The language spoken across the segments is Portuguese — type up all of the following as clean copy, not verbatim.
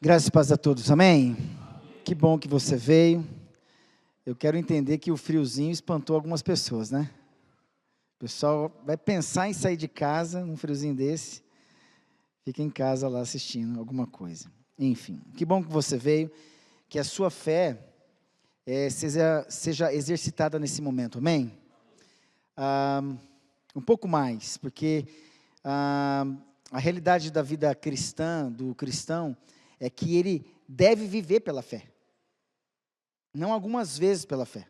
Graças e paz a todos, amém? Que bom que você veio. Eu quero entender que o friozinho espantou algumas pessoas, né? O pessoal vai pensar em sair de casa num friozinho desse, fica em casa lá assistindo alguma coisa. Enfim, que bom que você veio, que a sua fé seja exercitada nesse momento, amém? Um pouco mais, porque a realidade da vida cristã, do cristão, é que ele deve viver pela fé, não algumas vezes pela fé.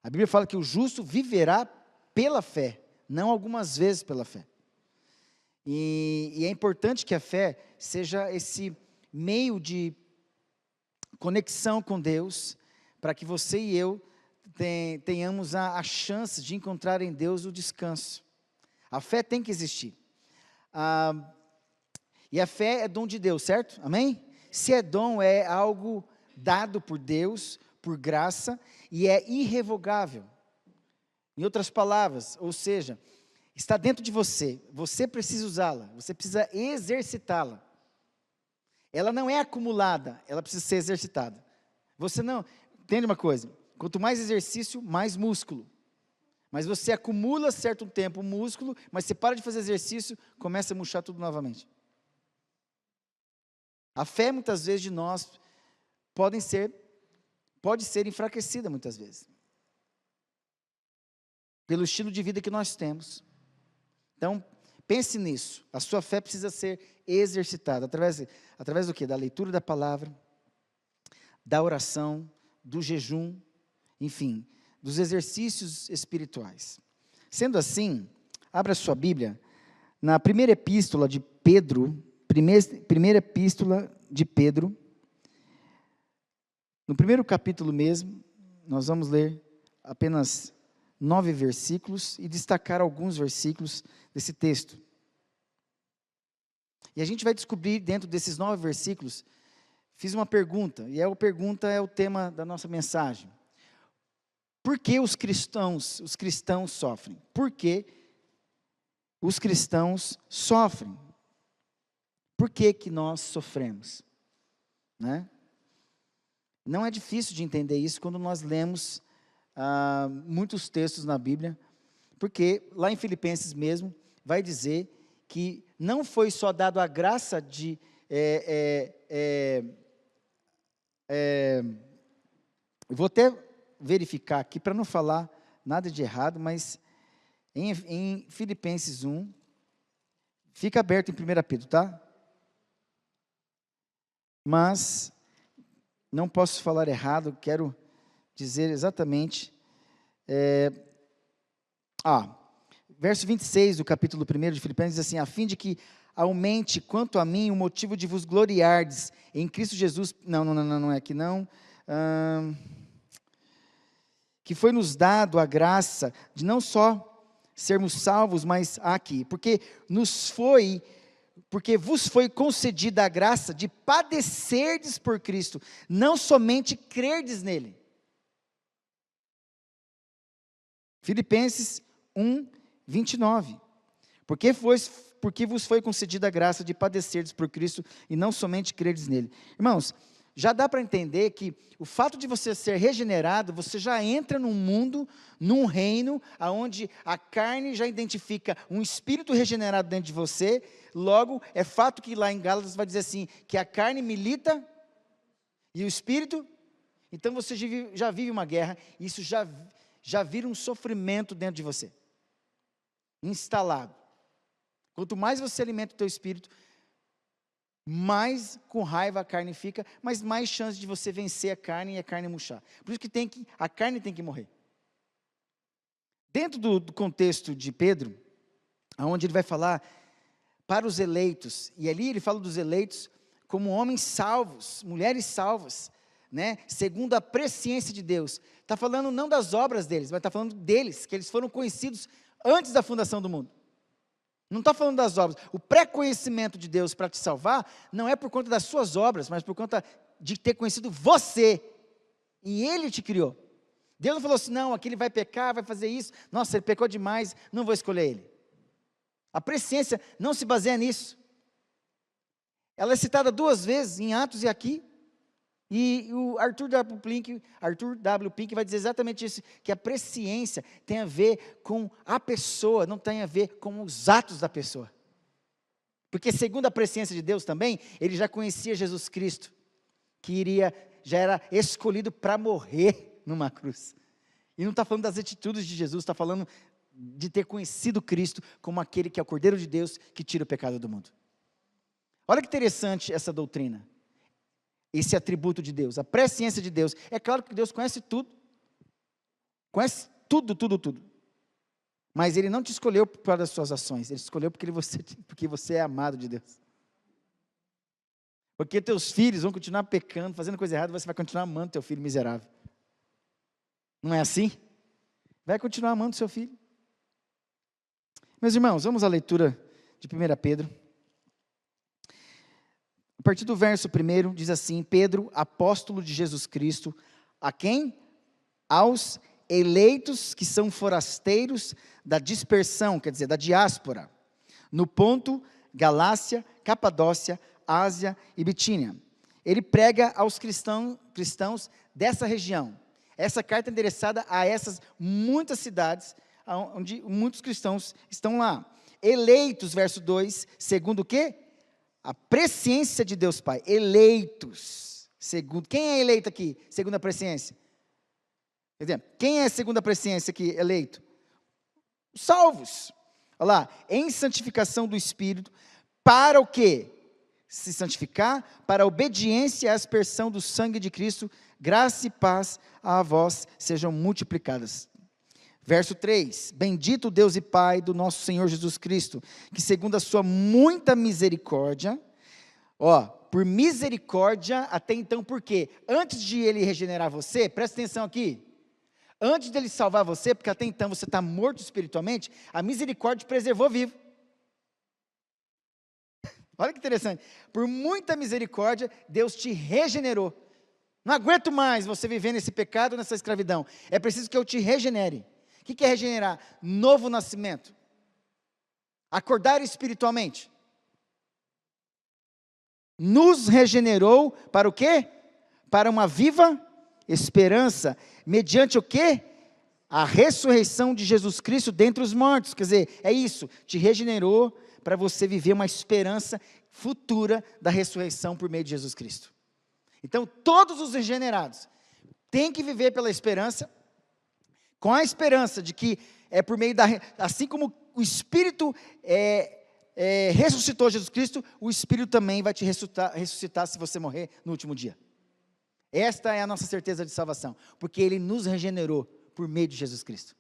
A Bíblia fala que o justo viverá pela fé, não algumas vezes pela fé. E é importante que a fé seja esse meio de conexão com Deus, para que você e eu tenhamos a chance de encontrar em Deus o descanso. A fé tem que existir. E a fé é dom de Deus, certo? Amém? Se é dom, é algo dado por Deus, por graça, e é irrevogável. Em outras palavras, ou seja, está dentro de você, você precisa usá-la, você precisa exercitá-la. Ela não é acumulada, ela precisa ser exercitada. Você não, entende uma coisa? Quanto mais exercício, mais músculo. Mas você acumula certo tempo o músculo, mas você para de fazer exercício, começa a murchar tudo novamente. A fé, muitas vezes, de nós, pode ser enfraquecida, muitas vezes. Pelo estilo de vida que nós temos. Então, pense nisso. A sua fé precisa ser exercitada. Através do quê? Da leitura da palavra, da oração, do jejum, enfim, dos exercícios espirituais. Sendo assim, abra sua Bíblia na primeira epístola de Pedro, primeira epístola de Pedro, no primeiro capítulo mesmo, nós vamos ler apenas 9 versículos e destacar alguns versículos desse texto. E a gente vai descobrir dentro desses 9 versículos, fiz uma pergunta, e a pergunta é o tema da nossa mensagem. Por que os cristãos sofrem? Por que os cristãos sofrem? Por que nós sofremos? Né? Não é difícil de entender isso quando nós lemos muitos textos na Bíblia, porque lá em Filipenses mesmo, vai dizer que não foi só dado a graça de... eu vou até verificar aqui, para não falar nada de errado, mas em Filipenses 1, fica aberto em 1 Pedro, tá? Mas não posso falar errado, quero dizer exatamente, verso 26 do capítulo 1 de Filipenses, diz assim, a fim de que aumente quanto a mim o motivo de vos gloriardes em Cristo Jesus, não é aqui não, que foi nos dado a graça de não só sermos salvos, mas aqui, porque vos foi concedida a graça de padecerdes por Cristo, não somente crerdes nele. Filipenses 1, 29. Porque vos foi concedida a graça de padecerdes por Cristo e não somente crerdes nele. Irmãos, já dá para entender que o fato de você ser regenerado, você já entra num mundo, num reino, onde a carne já identifica um espírito regenerado dentro de você. Logo, é fato que lá em Gálatas vai dizer assim, que a carne milita e o espírito, então você já vive uma guerra, isso já vira um sofrimento dentro de você, instalado. Quanto mais você alimenta o teu espírito, mais com raiva a carne fica, mas mais chance de você vencer a carne e a carne murchar. Por isso que a carne tem que morrer. Dentro do contexto de Pedro, onde ele vai falar para os eleitos, e ali ele fala dos eleitos como homens salvos, mulheres salvas, né, segundo a presciência de Deus. Está falando não das obras deles, mas está falando deles, que eles foram conhecidos antes da fundação do mundo. Não está falando das obras. O pré-conhecimento de Deus para te salvar, não é por conta das suas obras, mas por conta de ter conhecido você, e Ele te criou. Deus não falou assim, não, aquele vai pecar, vai fazer isso, nossa, ele pecou demais, não vou escolher ele. A presciência não se baseia nisso. Ela é citada 2 vezes, em Atos e aqui. E o Arthur W. Pink vai dizer exatamente isso, que a presciência tem a ver com a pessoa, não tem a ver com os atos da pessoa. Porque segundo a presciência de Deus também, ele já conhecia Jesus Cristo, que já era escolhido para morrer numa cruz. E não está falando das atitudes de Jesus, está falando de ter conhecido Cristo como aquele que é o Cordeiro de Deus, que tira o pecado do mundo. Olha que interessante essa doutrina. Esse atributo de Deus, a presciência de Deus. É claro que Deus conhece tudo. Conhece tudo, tudo, tudo. Mas Ele não te escolheu por causa das suas ações. Ele escolheu porque você é amado de Deus. Porque teus filhos vão continuar pecando, fazendo coisa errada, você vai continuar amando teu filho miserável. Não é assim? Vai continuar amando seu filho. Meus irmãos, vamos à leitura de 1 Pedro. A partir do verso 1, diz assim: Pedro, apóstolo de Jesus Cristo, a quem? Aos eleitos que são forasteiros da dispersão, quer dizer, da diáspora, no Ponto, Galácia, Capadócia, Ásia e Bitínia. Ele prega aos cristãos dessa região. Essa carta é endereçada a essas muitas cidades, onde muitos cristãos estão lá. Eleitos, verso 2, segundo o quê? A presciência de Deus Pai, eleitos, segundo, quem é eleito aqui, segundo a presciência? Quer dizer, quem é segundo a presciência aqui, eleito? Os salvos, olha lá, em santificação do Espírito, para o quê? Se santificar, para a obediência e a aspersão do sangue de Cristo, graça e paz a vós sejam multiplicadas. Verso 3, bendito Deus e Pai do nosso Senhor Jesus Cristo, que segundo a sua muita misericórdia, por misericórdia, até então, por quê? Antes de Ele regenerar você, presta atenção aqui, antes dele salvar você, porque até então você está morto espiritualmente, a misericórdia te preservou vivo. Olha que interessante, por muita misericórdia, Deus te regenerou. Não aguento mais você viver nesse pecado, nessa escravidão, é preciso que eu te regenere. O que é regenerar? Novo nascimento. Acordar espiritualmente. Nos regenerou para o quê? Para uma viva esperança. Mediante o quê? A ressurreição de Jesus Cristo dentre os mortos. Quer dizer, é isso. Te regenerou para você viver uma esperança futura da ressurreição por meio de Jesus Cristo. Então, todos os regenerados têm que viver pela esperança, com a esperança de que é por meio assim como o Espírito ressuscitou Jesus Cristo, o Espírito também vai te ressuscitar se você morrer no último dia. Esta é a nossa certeza de salvação, porque Ele nos regenerou por meio de Jesus Cristo.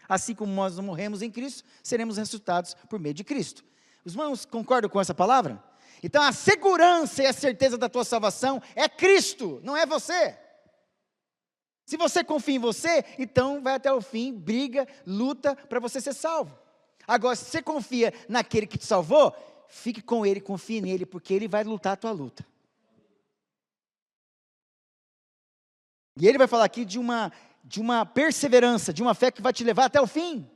Assim como nós não morremos em Cristo, seremos ressuscitados por meio de Cristo. Os irmãos concordam com essa palavra? Então a segurança e a certeza da tua salvação é Cristo, não é você. Se você confia em você, então vai até o fim, briga, luta para você ser salvo. Agora, se você confia naquele que te salvou, fique com Ele, confie nele, porque Ele vai lutar a tua luta. E Ele vai falar aqui de uma perseverança, de uma fé que vai te levar até o fim.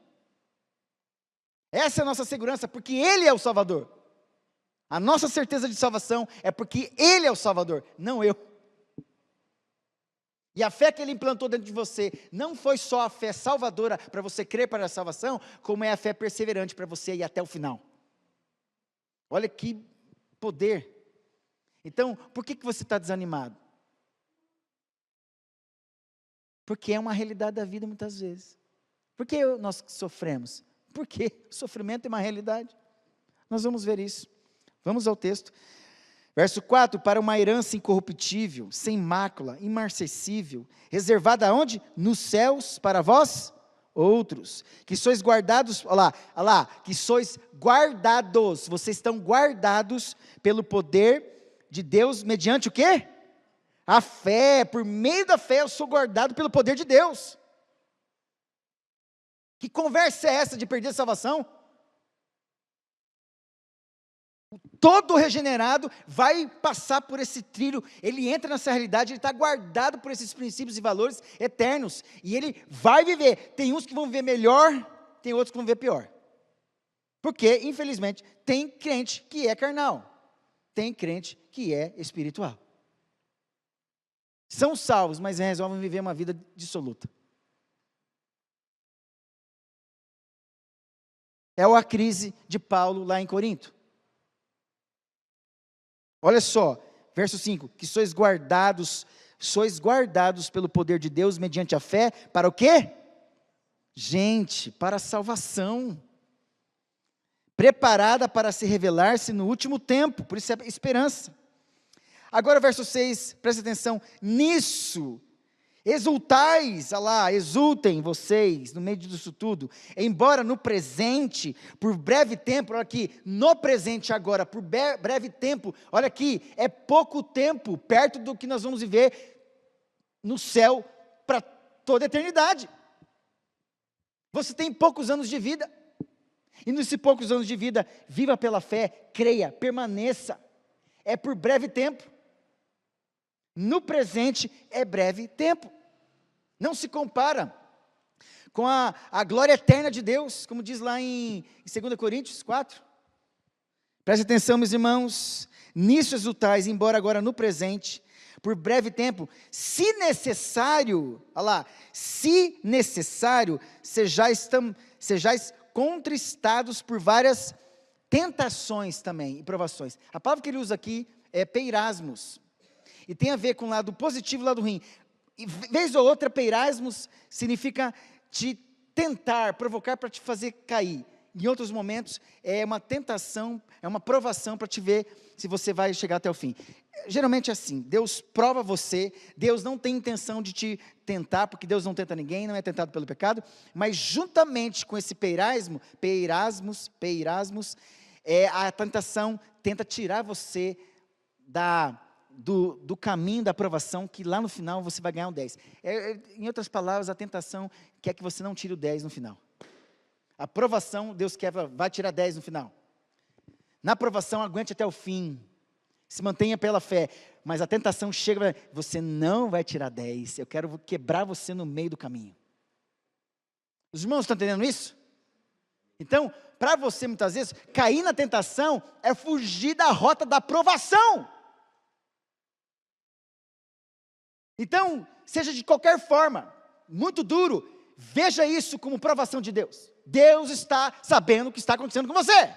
Essa é a nossa segurança, porque Ele é o Salvador. A nossa certeza de salvação é porque Ele é o Salvador, não eu. E a fé que Ele implantou dentro de você, não foi só a fé salvadora para você crer para a salvação, como é a fé perseverante para você ir até o final. Olha que poder. Então, por que você está desanimado? Porque é uma realidade da vida muitas vezes. Por que nós sofremos? Porque o sofrimento é uma realidade. Nós vamos ver isso. Vamos ao texto. Verso 4, para uma herança incorruptível, sem mácula, imarcessível, reservada aonde? Nos céus, para vós, outros, que sois guardados, olha lá, que sois guardados, vocês estão guardados pelo poder de Deus, mediante o quê? A fé, por meio da fé eu sou guardado pelo poder de Deus. Que conversa é essa de perder a salvação? Todo regenerado vai passar por esse trilho, ele entra nessa realidade, ele está guardado por esses princípios e valores eternos, e ele vai viver. Tem uns que vão viver melhor, tem outros que vão viver pior, porque infelizmente tem crente que é carnal, tem crente que é espiritual. São salvos, mas resolvem viver uma vida dissoluta. É a crise de Paulo lá em Corinto. Olha só, verso 5, que sois guardados pelo poder de Deus, mediante a fé, para o quê? Gente, para a salvação, preparada para se revelar-se no último tempo, por isso é esperança. Agora verso 6, presta atenção, nisso, exultais, exultem vocês, no meio disso tudo, embora no presente, por breve tempo, olha aqui, no presente agora, por breve tempo, olha aqui, é pouco tempo, perto do que nós vamos viver no céu, para toda a eternidade. Você tem poucos anos de vida, e nesses poucos anos de vida, viva pela fé, creia, permaneça, é por breve tempo, no presente é breve tempo, não se compara com a glória eterna de Deus, como diz lá em 2 Coríntios 4, preste atenção meus irmãos, nisso exultais, embora agora no presente, por breve tempo, se necessário, se necessário, sejais contristados por várias tentações também, e provações. A palavra que ele usa aqui é peirasmos, e tem a ver com o lado positivo e o lado ruim. E vez ou outra, peirasmos significa te tentar, provocar para te fazer cair. Em outros momentos, é uma tentação, é uma provação para te ver se você vai chegar até o fim. Geralmente é assim, Deus prova você, Deus não tem intenção de te tentar, porque Deus não tenta ninguém, não é tentado pelo pecado, mas juntamente com esse peirasmos, a tentação tenta tirar você do caminho da aprovação, que lá no final você vai ganhar um 10. Em outras palavras, a tentação quer que você não tire o 10 no final. A aprovação, Deus vai tirar 10 no final. Na aprovação, aguente até o fim. Se mantenha pela fé. Mas a tentação chega, você não vai tirar 10. Eu quero quebrar você no meio do caminho. Os irmãos estão entendendo isso? Então, para você muitas vezes, cair na tentação é fugir da rota da aprovação. Então, seja de qualquer forma, muito duro, veja isso como provação de Deus. Deus está sabendo o que está acontecendo com você.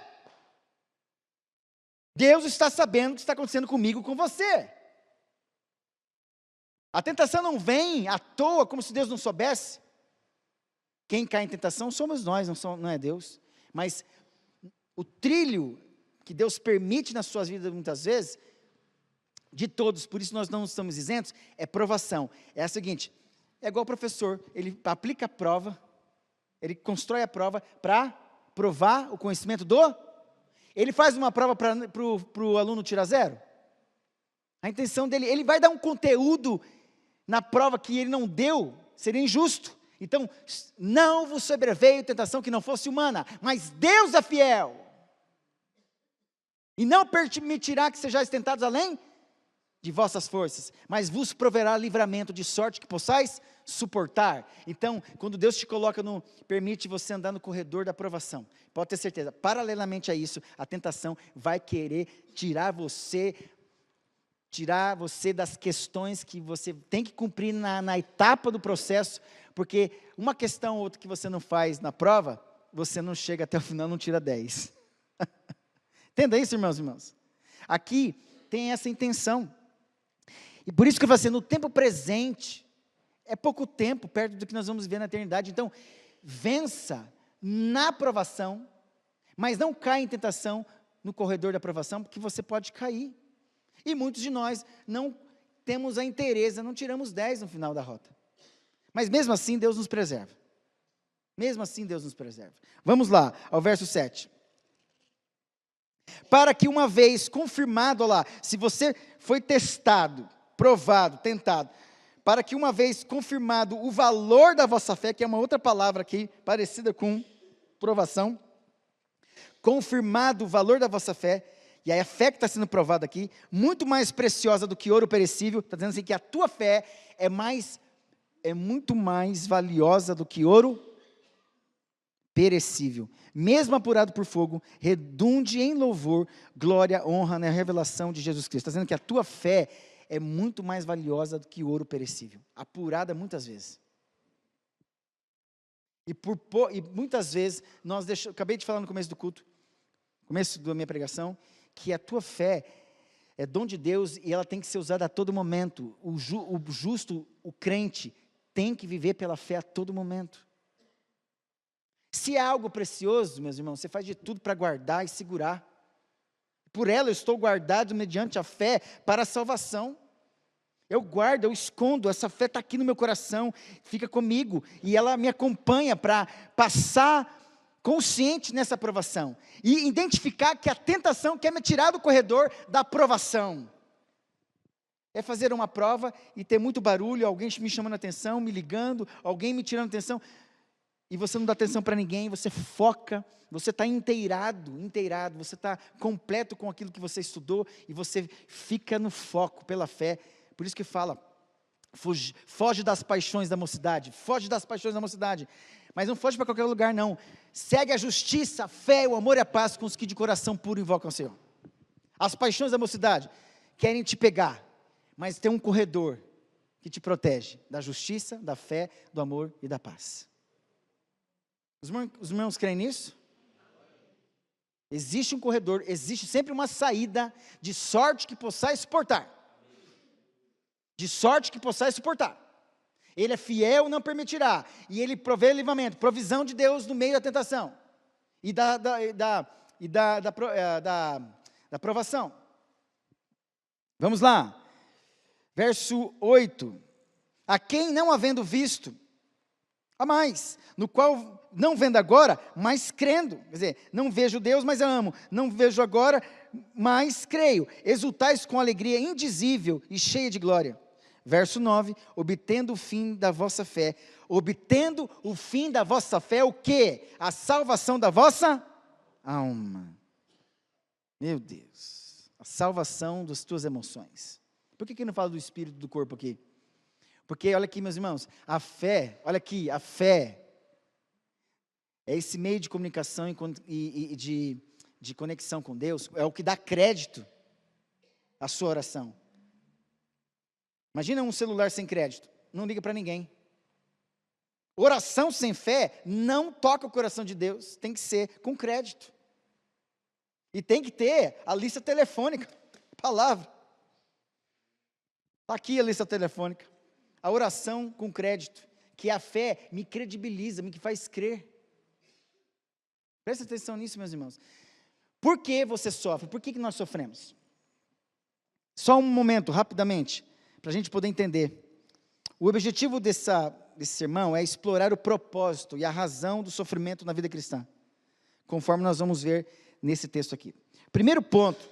Deus está sabendo o que está acontecendo comigo, com você. A tentação não vem à toa, como se Deus não soubesse. Quem cai em tentação somos nós, não é Deus. Mas o trilho que Deus permite nas suas vidas muitas vezes, de todos, por isso nós não estamos isentos, é provação. É a seguinte, é igual o professor, ele aplica a prova, ele constrói a prova para provar o conhecimento ele faz uma prova para o aluno tirar 0? A intenção dele, ele vai dar um conteúdo na prova que ele não deu, seria injusto. Então, não vos sobreveio tentação que não fosse humana, mas Deus é fiel. E não permitirá que sejais tentados além de vossas forças, mas vos proverá livramento, de sorte que possais suportar. Então, quando Deus te coloca permite você andar no corredor da aprovação, pode ter certeza, paralelamente a isso, a tentação vai querer tirar você das questões que você tem que cumprir na etapa do processo, porque uma questão ou outra que você não faz na prova, você não chega até o final, não tira 10. Entenda isso, irmãos e irmãs? Aqui tem essa intenção. E por isso que eu falo assim, no tempo presente, é pouco tempo, perto do que nós vamos ver na eternidade. Então, vença na aprovação, mas não caia em tentação no corredor da aprovação, porque você pode cair. E muitos de nós não temos a inteireza, não tiramos 10 no final da rota. Mas mesmo assim, Deus nos preserva. Mesmo assim, Deus nos preserva. Vamos lá, ao verso 7. Para que uma vez confirmado, se você foi testado, provado, tentado, para que uma vez confirmado o valor da vossa fé, que é uma outra palavra aqui, parecida com provação, confirmado o valor da vossa fé, e aí a fé que está sendo provada aqui, muito mais preciosa do que ouro perecível, está dizendo assim que a tua fé é muito mais valiosa do que ouro perecível, mesmo apurado por fogo, redunde em louvor, glória, honra na revelação de Jesus Cristo. Está dizendo que a tua fé é muito mais valiosa do que ouro perecível, apurada muitas vezes. E muitas vezes, acabei de falar no começo do culto, começo da minha pregação, que a tua fé é dom de Deus e ela tem que ser usada a todo momento. O justo, o crente, tem que viver pela fé a todo momento. Se é algo precioso, meus irmãos, você faz de tudo para guardar e segurar. Por ela eu estou guardado mediante a fé para a salvação. Eu guardo, eu escondo, essa fé está aqui no meu coração, fica comigo, e ela me acompanha para passar consciente nessa aprovação, e identificar que a tentação quer me tirar do corredor da aprovação, é fazer uma prova e ter muito barulho, alguém me chamando a atenção, me ligando, alguém me tirando a atenção, e você não dá atenção para ninguém, você foca, você está inteirado, você está completo com aquilo que você estudou, e você fica no foco pela fé. Por isso que fala, foge das paixões da mocidade, mas não foge para qualquer lugar não, segue a justiça, a fé, o amor e a paz com os que de coração puro invocam o Senhor. As paixões da mocidade querem te pegar, mas tem um corredor que te protege, da justiça, da fé, do amor e da paz. Os irmãos creem nisso? Existe um corredor, existe sempre uma saída, de sorte que possais suportar. Ele é fiel, não permitirá, e Ele provê livramento, provisão de Deus no meio da tentação, e da provação. Vamos lá, verso 8, a quem não havendo visto, a mais, no qual não vendo agora, mas crendo, quer dizer, não vejo Deus, mas amo, não vejo agora, mas creio, exultais com alegria indizível e cheia de glória. Verso 9, obtendo o fim da vossa fé, o quê? A salvação da vossa alma. Meu Deus, a salvação das tuas emoções. Por que não fala do espírito do corpo aqui? Porque, olha aqui meus irmãos, a fé é esse meio de comunicação e de conexão com Deus, é o que dá crédito à sua oração. Imagina um celular sem crédito, não liga para ninguém. Oração sem fé não toca o coração de Deus, tem que ser com crédito. E tem que ter a lista telefônica, palavra. Está aqui a lista telefônica. A oração com crédito, que a fé me credibiliza, me faz crer. Presta atenção nisso, meus irmãos. Por que você sofre? Por que nós sofremos? Só um momento, rapidamente, para a gente poder entender. O objetivo desse sermão é explorar o propósito e a razão do sofrimento na vida cristã, conforme nós vamos ver nesse texto aqui. Primeiro ponto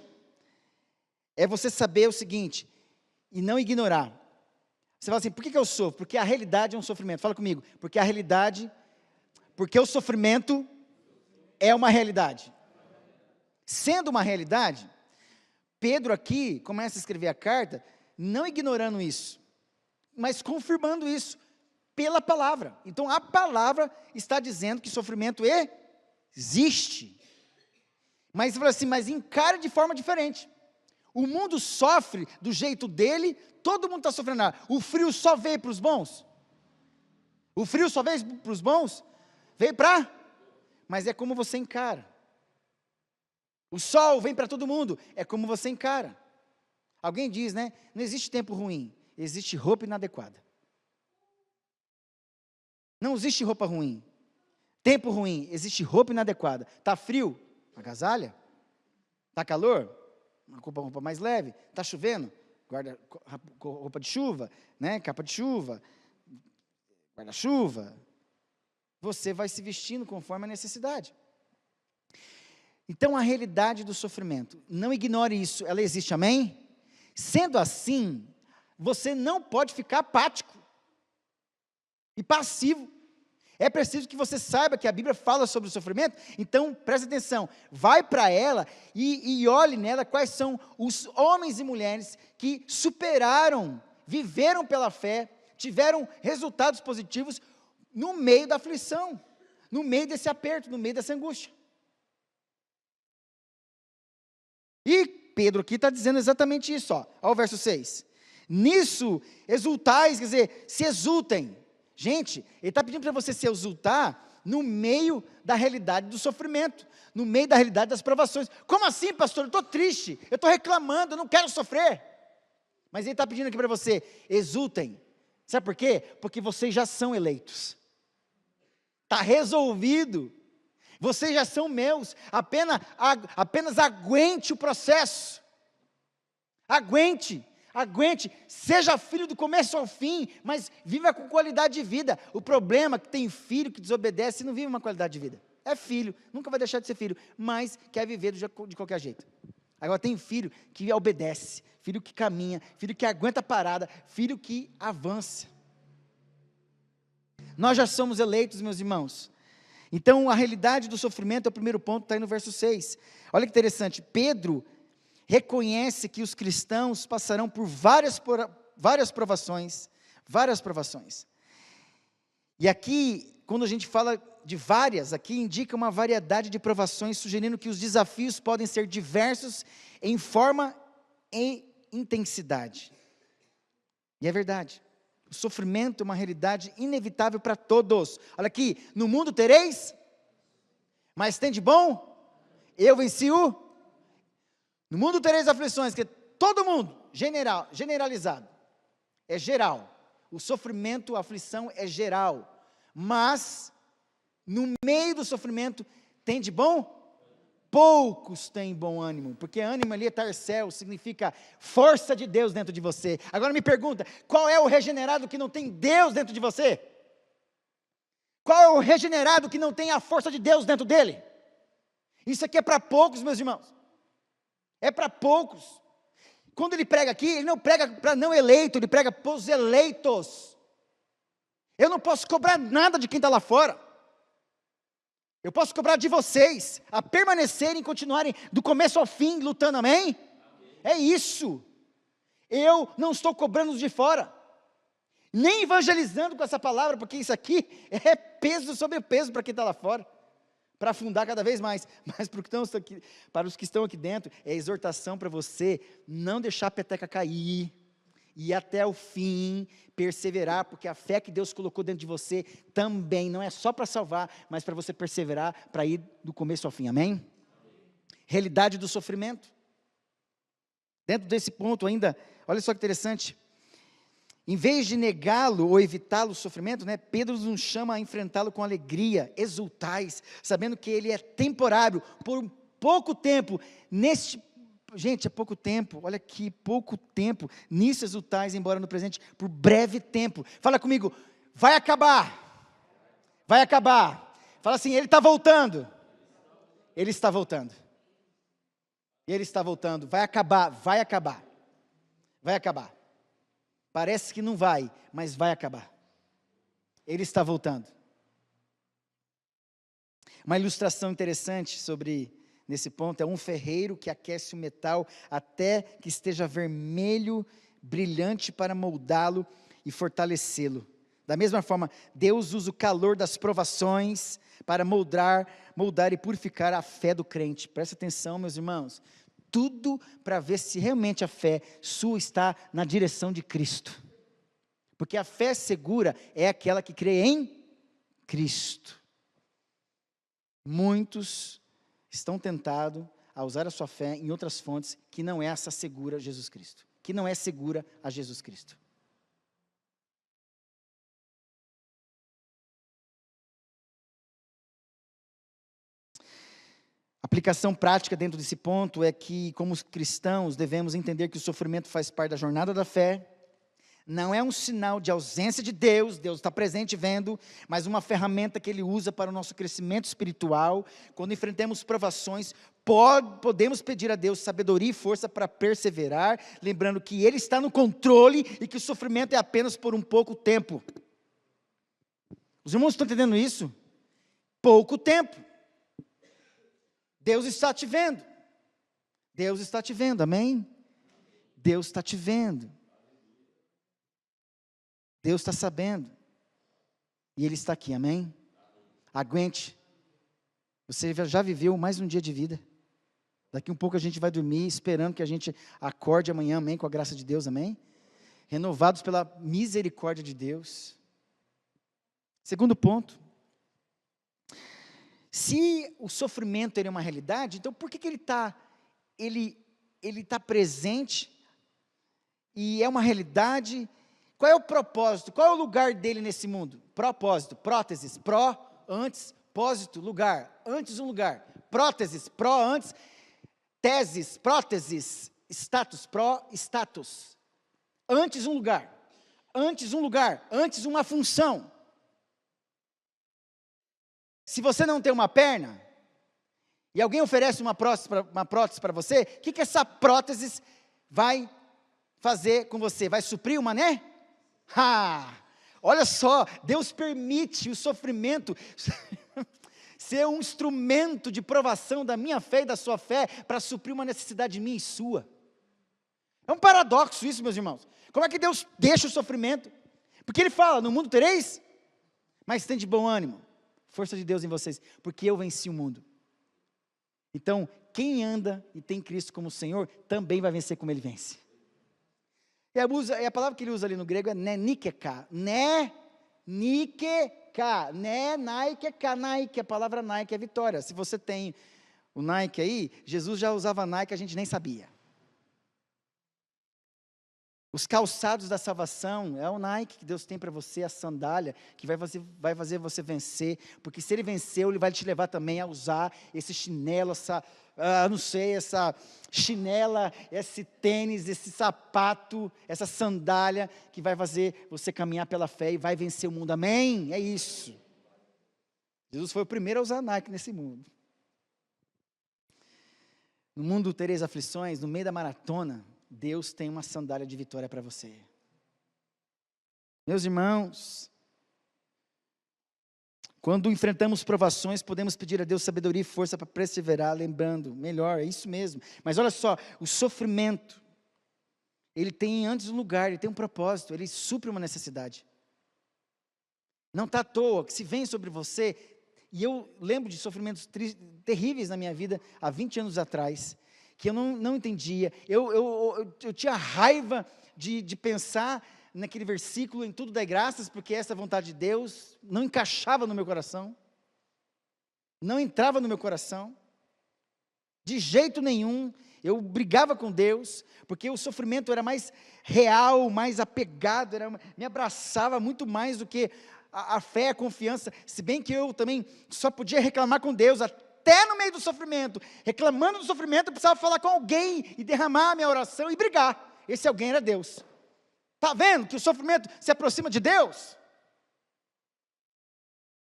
é você saber o seguinte, e não ignorar. Você fala assim, por que eu sofro? Porque a realidade é um sofrimento. Fala comigo, porque o sofrimento é uma realidade. Sendo uma realidade, Pedro aqui começa a escrever a carta, não ignorando isso, mas confirmando isso pela palavra. Então a palavra está dizendo que sofrimento existe. Mas você fala assim, mas encara de forma diferente. O mundo sofre do jeito dele, todo mundo está sofrendo. O frio só veio para os bons? O frio só veio para os bons? Veio para? Mas é como você encara. O sol vem para todo mundo, é como você encara. Alguém diz, né? Não existe tempo ruim, existe roupa inadequada. Não existe roupa ruim. Tempo ruim, existe roupa inadequada. Está frio? Agasalha. Está calor? Uma roupa mais leve. Está chovendo? Guarda roupa de chuva, né? Capa de chuva, guarda-chuva. Você vai se vestindo conforme a necessidade. Então a realidade do sofrimento, não ignore isso, ela existe, amém? Sendo assim, você não pode ficar apático e passivo. É preciso que você saiba que a Bíblia fala sobre o sofrimento, então preste atenção, vai para ela e olhe nela quais são os homens e mulheres que superaram, viveram pela fé, tiveram resultados positivos no meio da aflição, no meio desse aperto, no meio dessa angústia. E Pedro aqui está dizendo exatamente isso, ó. Olha o verso 6. Nisso exultais, quer dizer, se exultem. Gente, ele está pedindo para você se exultar no meio da realidade do sofrimento, no meio da realidade das provações. Como assim, pastor? Eu estou triste, eu estou reclamando, eu não quero sofrer. Mas ele está pedindo aqui para você, exultem. Sabe por quê? Porque vocês já são eleitos. Está resolvido. Vocês já são meus. Apenas aguente o processo. Aguente. Seja filho do começo ao fim, mas viva com qualidade de vida. O problema é que tem filho que desobedece e não vive uma qualidade de vida. É filho, nunca vai deixar de ser filho, mas quer viver de qualquer jeito. Agora tem filho que obedece, filho que caminha, filho que aguenta a parada, filho que avança. Nós já somos eleitos, meus irmãos. Então, a realidade do sofrimento é o primeiro ponto, está aí no verso 6. Olha que interessante, Pedro reconhece que os cristãos passarão por várias provações. E aqui, quando a gente fala de várias, aqui indica uma variedade de provações, sugerindo que os desafios podem ser diversos em forma e intensidade. E é verdade. O sofrimento é uma realidade inevitável para todos. Olha aqui, no mundo tereis, mas tem de bom? Eu venci o... No mundo tereis aflições, que todo mundo, generalizado, é geral. O sofrimento, a aflição é geral. Mas, no meio do sofrimento, tem de bom? Poucos têm bom ânimo, porque ânimo ali é tarcel, significa força de Deus dentro de você. Agora me pergunta, qual é o regenerado que não tem Deus dentro de você? Qual é o regenerado que não tem a força de Deus dentro dele? Isso aqui é para poucos, meus irmãos. É para poucos. Quando ele prega aqui, ele não prega para não eleito, ele prega para os eleitos. Eu não posso cobrar nada de quem está lá fora. Eu posso cobrar de vocês, a permanecerem, continuarem do começo ao fim, lutando, amém? É isso. Eu não estou cobrando os de fora, nem evangelizando com essa palavra, porque isso aqui é peso sobre peso para quem está lá fora. Para afundar cada vez mais, mas para os que estão aqui dentro, é exortação para você não deixar a peteca cair, ir até o fim, perseverar, porque a fé que Deus colocou dentro de você também, não é só para salvar, mas para você perseverar, para ir do começo ao fim, amém? Realidade do sofrimento. Dentro desse ponto ainda, olha só que interessante, em vez de negá-lo ou evitá-lo o sofrimento, Pedro nos chama a enfrentá-lo com alegria, exultais, sabendo que ele é temporário, por um pouco tempo, gente, é pouco tempo, olha aqui, pouco tempo, nisso exultais, embora no presente, por breve tempo. Fala comigo, vai acabar, fala assim, ele está voltando, vai acabar. Parece que não vai, mas vai acabar. Ele está voltando. Uma ilustração interessante nesse ponto é um ferreiro que aquece o metal até que esteja vermelho, brilhante para moldá-lo e fortalecê-lo. Da mesma forma, Deus usa o calor das provações para moldar e purificar a fé do crente. Presta atenção, meus irmãos. Tudo para ver se realmente a fé sua está na direção de Cristo. Porque a fé segura é aquela que crê em Cristo. Muitos estão tentados a usar a sua fé em outras fontes que não é essa segura a Jesus Cristo. Que não é segura a Jesus Cristo. Aplicação prática dentro desse ponto é que, como cristãos, devemos entender que o sofrimento faz parte da jornada da fé, não é um sinal de ausência de Deus, Deus está presente vendo, mas uma ferramenta que Ele usa para o nosso crescimento espiritual. Quando enfrentamos provações, podemos pedir a Deus sabedoria e força para perseverar, lembrando que Ele está no controle e que o sofrimento é apenas por um pouco tempo. Os irmãos estão entendendo isso? Pouco tempo. Deus está te vendo. Deus está te vendo, amém? Deus está te vendo. Deus está sabendo. E Ele está aqui, amém? Aguente. Você já viveu mais um dia de vida. Daqui um pouco a gente vai dormir, esperando que a gente acorde amanhã, amém, com a graça de Deus, amém? Renovados pela misericórdia de Deus. Segundo ponto. Se o sofrimento é uma realidade, então por que ele está presente e é uma realidade? Qual é o propósito? Qual é o lugar dele nesse mundo? Propósito, próteses, antes, pósito, lugar, antes um lugar, próteses, antes, teses, próteses, status, status, antes um lugar, antes uma função. Se você não tem uma perna, e alguém oferece uma prótese para você, o que essa prótese vai fazer com você? Vai suprir uma, né? Olha só, Deus permite o sofrimento ser um instrumento de provação da minha fé e da sua fé, para suprir uma necessidade minha e sua. É um paradoxo isso, meus irmãos. Como é que Deus deixa o sofrimento? Porque Ele fala, no mundo tereis, mas tem de bom ânimo. Força de Deus em vocês, porque eu venci o mundo. Então, quem anda e tem Cristo como Senhor, também vai vencer como Ele vence. E a palavra que ele usa ali no grego é nenikeka. Nikeka. Nike, a palavra Nike é vitória. Se você tem o Nike aí, Jesus já usava Nike, a gente nem sabia. Os calçados da salvação, é o Nike que Deus tem para você, a sandália, que vai fazer você vencer, porque se Ele venceu, Ele vai te levar também a usar esse chinelo, essa chinela, esse tênis, esse sapato, essa sandália, que vai fazer você caminhar pela fé e vai vencer o mundo, amém? É isso. Jesus foi o primeiro a usar Nike nesse mundo. No mundo tereis aflições, no meio da maratona, Deus tem uma sandália de vitória para você. Meus irmãos, quando enfrentamos provações, podemos pedir a Deus sabedoria e força para perseverar, lembrando, melhor, é isso mesmo. Mas olha só, o sofrimento, ele tem antes um lugar, ele tem um propósito, ele supre uma necessidade. Não está à toa, que se vem sobre você, e eu lembro de sofrimentos terríveis na minha vida, há 20 anos atrás, que eu não entendia, eu tinha raiva de pensar naquele versículo, em tudo dai graças, porque essa é a vontade de Deus, não encaixava no meu coração, não entrava no meu coração, de jeito nenhum, eu brigava com Deus, porque o sofrimento era mais real, mais apegado, me abraçava muito mais do que a fé, a confiança, se bem que eu também só podia reclamar com Deus, até no meio do sofrimento, reclamando do sofrimento, eu precisava falar com alguém, e derramar a minha oração, e brigar, esse alguém era Deus. Está vendo que o sofrimento se aproxima de Deus?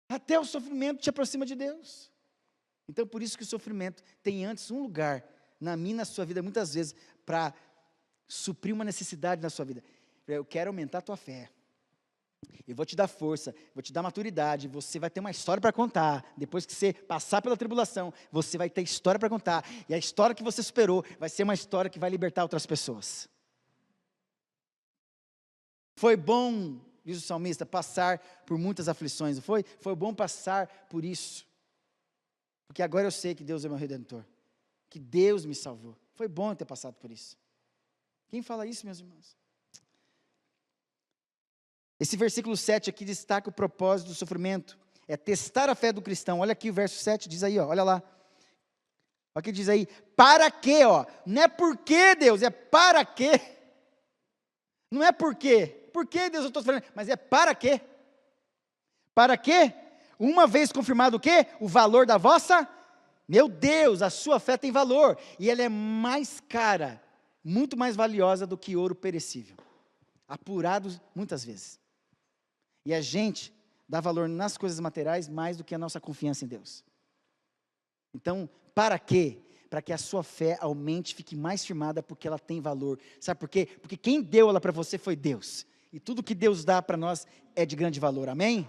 Até o sofrimento te aproxima de Deus. Então, por isso que o sofrimento tem antes um lugar, na minha e na sua vida, muitas vezes, para suprir uma necessidade na sua vida. Eu quero aumentar a tua fé. Eu vou te dar força, vou te dar maturidade, você vai ter uma história para contar, depois que você passar pela tribulação, você vai ter história para contar, e a história que você superou, vai ser uma história que vai libertar outras pessoas. Foi bom, diz o salmista, passar por muitas aflições, não foi? Foi bom passar por isso, porque agora eu sei que Deus é meu Redentor, que Deus me salvou, foi bom ter passado por isso. Quem fala isso, meus irmãos? Esse versículo 7 aqui destaca o propósito do sofrimento, é testar a fé do cristão. Olha aqui o verso 7, diz aí, ó, olha lá. Olha o que diz aí, para quê, ó, não é por quê, Deus, é para quê. Não é por quê, Deus eu estou sofrendo, mas é para quê. Para quê? Uma vez confirmado o quê? O valor da vossa, meu Deus, a sua fé tem valor, e ela é mais cara, muito mais valiosa do que ouro perecível, apurado muitas vezes. E a gente dá valor nas coisas materiais mais do que a nossa confiança em Deus. Então, para quê? Para que a sua fé aumente, fique mais firmada, porque ela tem valor. Sabe por quê? Porque quem deu ela para você foi Deus. E tudo que Deus dá para nós é de grande valor, amém?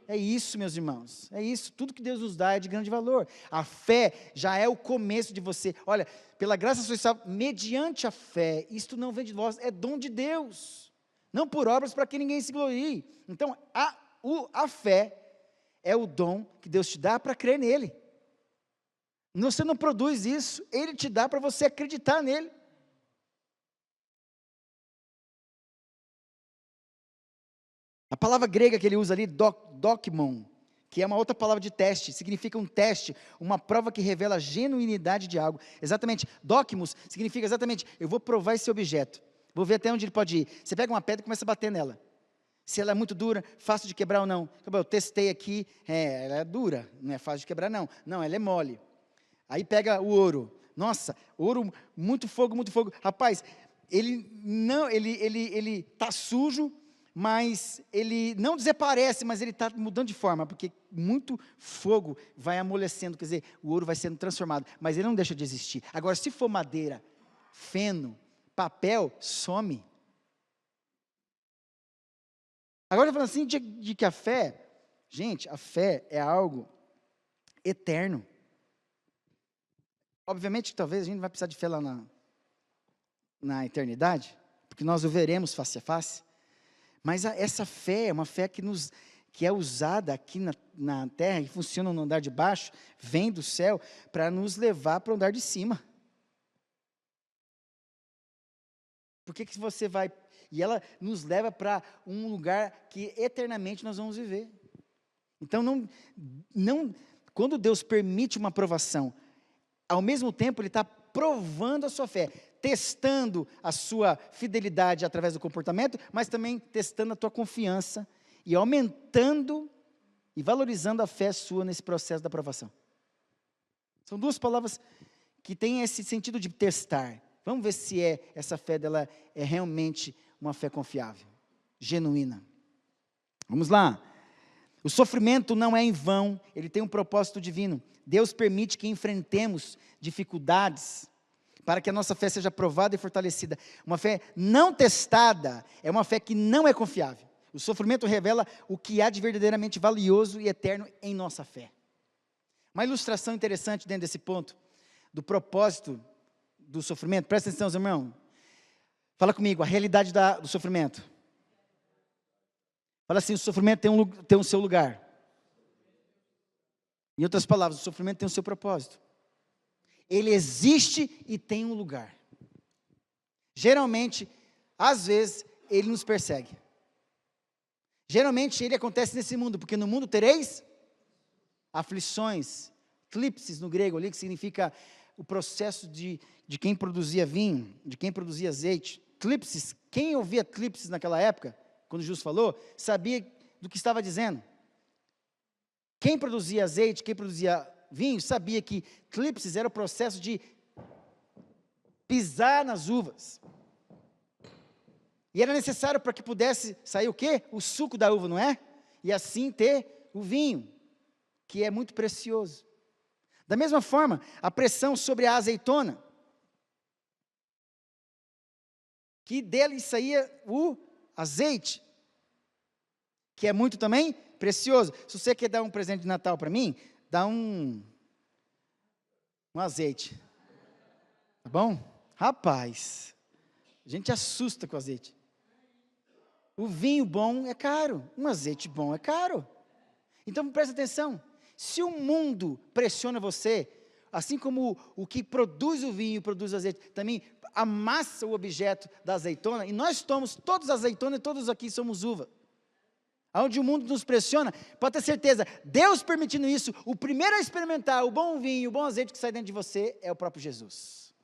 É isso, meus irmãos, é isso, tudo que Deus nos dá é de grande valor. A fé já é o começo de você. Olha, pela graça sois salvos, mediante a fé, isto não vem de vós, é dom de Deus. Não por obras para que ninguém se glorie. Então, a fé é o dom que Deus te dá para crer nele. Você não produz isso, Ele te dá para você acreditar nele. A palavra grega que ele usa ali, dokmon, que é uma outra palavra de teste, significa um teste, uma prova que revela a genuinidade de algo. Exatamente, dokmos significa exatamente, eu vou provar esse objeto, vou ver até onde ele pode ir. Você pega uma pedra e começa a bater nela. Se ela é muito dura, fácil de quebrar ou não. Eu testei aqui, ela é dura, não é fácil de quebrar não. Não, ela é mole. Aí pega o ouro. Nossa, ouro, muito fogo, muito fogo. Rapaz, ele está sujo, mas ele não desaparece, mas ele está mudando de forma, porque muito fogo vai amolecendo, quer dizer, o ouro vai sendo transformado, mas ele não deixa de existir. Agora, se for madeira, feno, papel, some. Agora, falando assim, de que a fé, gente, a fé é algo eterno. Obviamente, talvez a gente não vai precisar de fé lá na eternidade, porque nós o veremos face a face, mas essa fé é uma fé que é usada aqui na terra, e funciona no andar de baixo, vem do céu, para nos levar para o andar de cima. Por que você vai... E ela nos leva para um lugar que eternamente nós vamos viver. Então, quando Deus permite uma provação, ao mesmo tempo Ele está provando a sua fé, testando a sua fidelidade através do comportamento, mas também testando a tua confiança e aumentando e valorizando a fé sua nesse processo da aprovação. São duas palavras que têm esse sentido de testar. Vamos ver se essa fé dela é realmente uma fé confiável, genuína. Vamos lá. O sofrimento não é em vão, ele tem um propósito divino. Deus permite que enfrentemos dificuldades para que a nossa fé seja provada e fortalecida. Uma fé não testada é uma fé que não é confiável. O sofrimento revela o que há de verdadeiramente valioso e eterno em nossa fé. Uma ilustração interessante dentro desse ponto, do propósito do sofrimento, presta atenção, irmão. Fala comigo, a realidade do sofrimento. Fala assim, o sofrimento tem o seu lugar. Em outras palavras, o sofrimento tem o seu propósito. Ele existe e tem um lugar. Geralmente, às vezes, ele nos persegue. Geralmente, ele acontece nesse mundo, porque no mundo tereis aflições, clípsis no grego ali, que significa o processo de quem produzia vinho, de quem produzia azeite. Clípsis, quem ouvia clípsis naquela época, quando Jesus falou, sabia do que estava dizendo. Quem produzia azeite, quem produzia vinho, sabia que clípsis era o processo de pisar nas uvas. E era necessário para que pudesse sair o quê? O suco da uva, não é? E assim ter o vinho, que é muito precioso. Da mesma forma, a pressão sobre a azeitona, que dele saía o azeite, que é muito também precioso. Se você quer dar um presente de Natal para mim, dá um azeite. Tá bom? Rapaz, a gente assusta com azeite. O vinho bom é caro, um azeite bom é caro. Então presta atenção, se o mundo pressiona você, assim como o que produz o vinho, produz o azeite, também amassa o objeto da azeitona, e nós tomamos todos azeitona e todos aqui somos uva. Onde o mundo nos pressiona, pode ter certeza, Deus permitindo isso, o primeiro a experimentar o bom vinho, o bom azeite que sai dentro de você, é o próprio Jesus.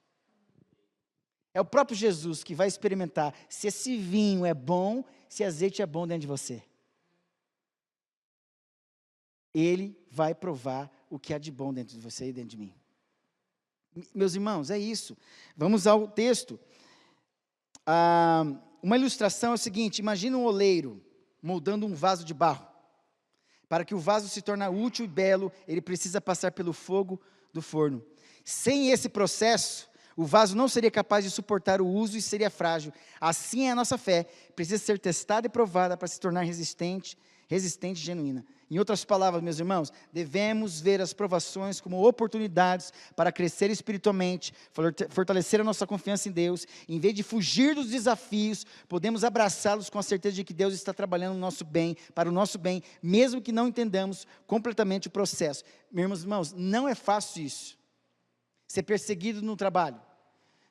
É o próprio Jesus que vai experimentar se esse vinho é bom, se azeite é bom dentro de você. Ele vai provar o que há de bom dentro de você e dentro de mim. Meus irmãos, é isso. Vamos ao texto. Uma ilustração é o seguinte, imagina um oleiro moldando um vaso de barro. Para que o vaso se torne útil e belo, ele precisa passar pelo fogo do forno. Sem esse processo, o vaso não seria capaz de suportar o uso e seria frágil. Assim é a nossa fé, precisa ser testada e provada para se tornar resistente, resistente e genuína. Em outras palavras, meus irmãos, devemos ver as provações como oportunidades para crescer espiritualmente, fortalecer a nossa confiança em Deus. Em vez de fugir dos desafios, podemos abraçá-los com a certeza de que Deus está trabalhando no nosso bem, para o nosso bem, mesmo que não entendamos completamente o processo. Meus irmãos, não é fácil isso. Ser perseguido no trabalho,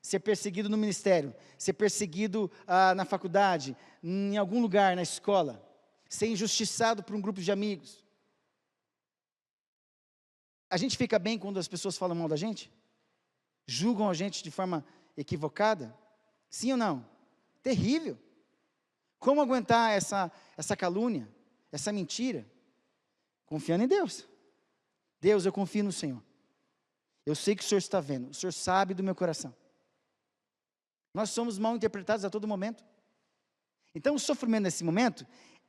ser perseguido no ministério, ser perseguido na faculdade, em algum lugar, na escola, ser injustiçado por um grupo de amigos. A gente fica bem quando as pessoas falam mal da gente? Julgam a gente de forma equivocada? Sim ou não? Terrível. Como aguentar essa calúnia, essa mentira? Confiando em Deus. Deus, eu confio no Senhor. Eu sei que o Senhor está vendo, o Senhor sabe do meu coração. Nós somos mal interpretados a todo momento. Então o sofrimento nesse momento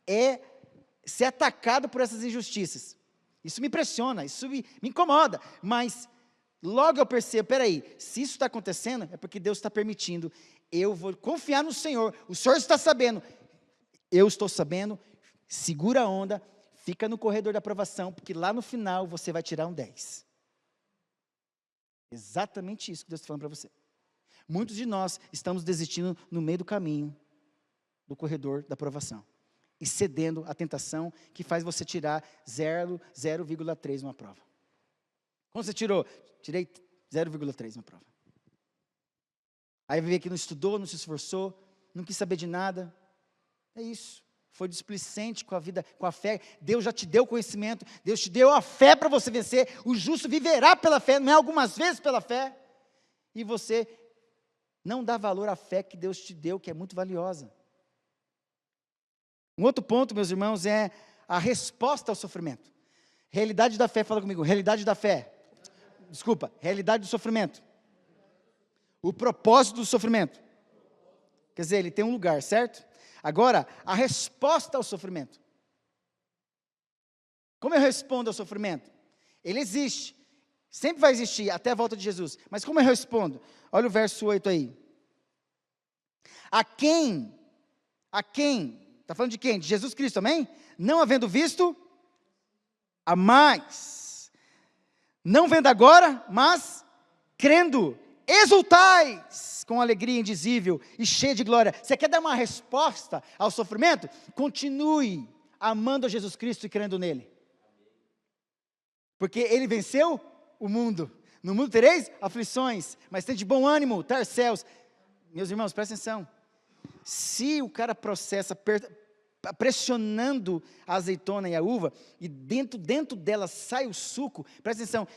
é ser atacado por essas injustiças. Isso me impressiona, isso me incomoda, mas logo eu percebo, peraí, se isso está acontecendo, é porque Deus está permitindo, eu vou confiar no Senhor, o Senhor está sabendo, eu estou sabendo, segura a onda, fica no corredor da aprovação, porque lá no final você vai tirar um 10. Exatamente isso que Deus está falando para você. Muitos de nós estamos desistindo no meio do caminho, do corredor da aprovação, e cedendo à tentação que faz você tirar 0,3 numa prova. Quando você tirou? Tirei 0,3 na prova. Aí veio que não estudou, não se esforçou, não quis saber de nada. É isso. Foi displicente com a vida, com a fé. Deus já te deu conhecimento, Deus te deu a fé para você vencer. O justo viverá pela fé, não é algumas vezes pela fé. E você não dá valor à fé que Deus te deu, que é muito valiosa. Um outro ponto, meus irmãos, é a resposta ao sofrimento. Realidade da fé, fala comigo, realidade da fé. Desculpa, realidade do sofrimento. O propósito do sofrimento. Quer dizer, ele tem um lugar, certo? Agora, a resposta ao sofrimento. Como eu respondo ao sofrimento? Ele existe. Sempre vai existir, até a volta de Jesus. Mas como eu respondo? Olha o verso 8 aí. A quem, está falando de quem? De Jesus Cristo, amém? Não havendo visto, a mais. Não vendo agora, mas crendo. Exultais com alegria indizível e cheia de glória. Você quer dar uma resposta ao sofrimento? Continue amando a Jesus Cristo e crendo nele. Porque ele venceu o mundo. No mundo tereis aflições, mas tem de bom ânimo, céus. Meus irmãos, presta atenção. Se o cara processa pressionando a azeitona e a uva, e dentro dela sai o suco, presta atenção,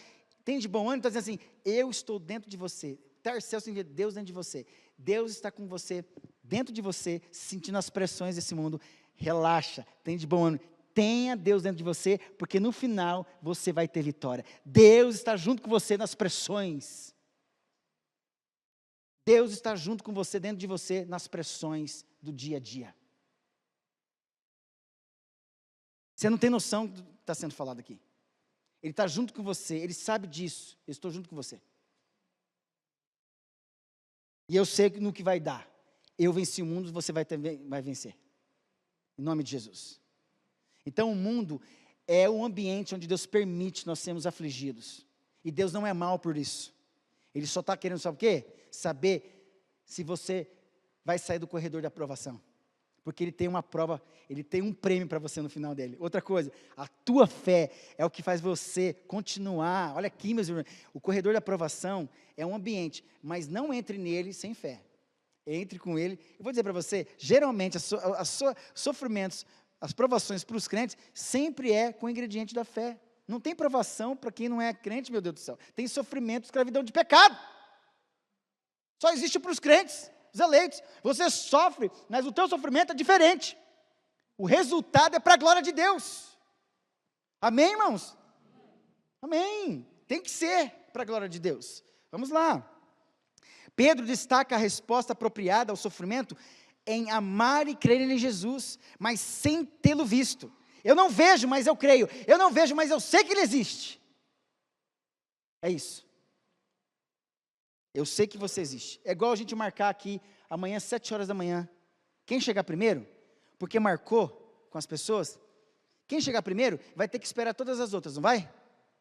tem de bom ânimo, está dizendo assim, eu estou dentro de você. Céu significa Deus dentro de você. Deus está com você, dentro de você, sentindo as pressões desse mundo. Relaxa, tem de bom ânimo. Tenha Deus dentro de você, porque no final você vai ter vitória. Deus está junto com você nas pressões. Deus está junto com você, dentro de você, nas pressões do dia a dia. Você não tem noção do que está sendo falado aqui. Ele está junto com você, Ele sabe disso. Eu estou junto com você. E eu sei no que vai dar. Eu venci o mundo, você vai vencer. Em nome de Jesus. Então o mundo é o ambiente onde Deus permite nós sermos afligidos. E Deus não é mal por isso. Ele só está querendo, sabe o quê? Saber se você vai sair do corredor da aprovação. Porque Ele tem uma prova, Ele tem um prêmio para você no final dele. Outra coisa, a tua fé é o que faz você continuar. Olha aqui, meus irmãos, o corredor da aprovação é um ambiente, mas não entre nele sem fé. Entre com ele. Eu vou dizer para você, geralmente, sofrimentos, as provações para os crentes, sempre é com o ingrediente da fé. Não tem provação para quem não é crente, meu Deus do céu. Tem sofrimento, escravidão de pecado. Só existe para os crentes, os eleitos. Você sofre, mas o teu sofrimento é diferente. O resultado é para a glória de Deus. Amém, irmãos? Amém. Tem que ser para a glória de Deus. Vamos lá. Pedro destaca a resposta apropriada ao sofrimento em amar e crer em Jesus, mas sem tê-lo visto. Eu não vejo, mas eu creio. Eu não vejo, mas eu sei que Ele existe. É isso. Eu sei que você existe. É igual a gente marcar aqui, amanhã, 7 horas da manhã. Quem chegar primeiro, porque marcou com as pessoas, Quem chegar primeiro vai ter que esperar todas as outras, não vai?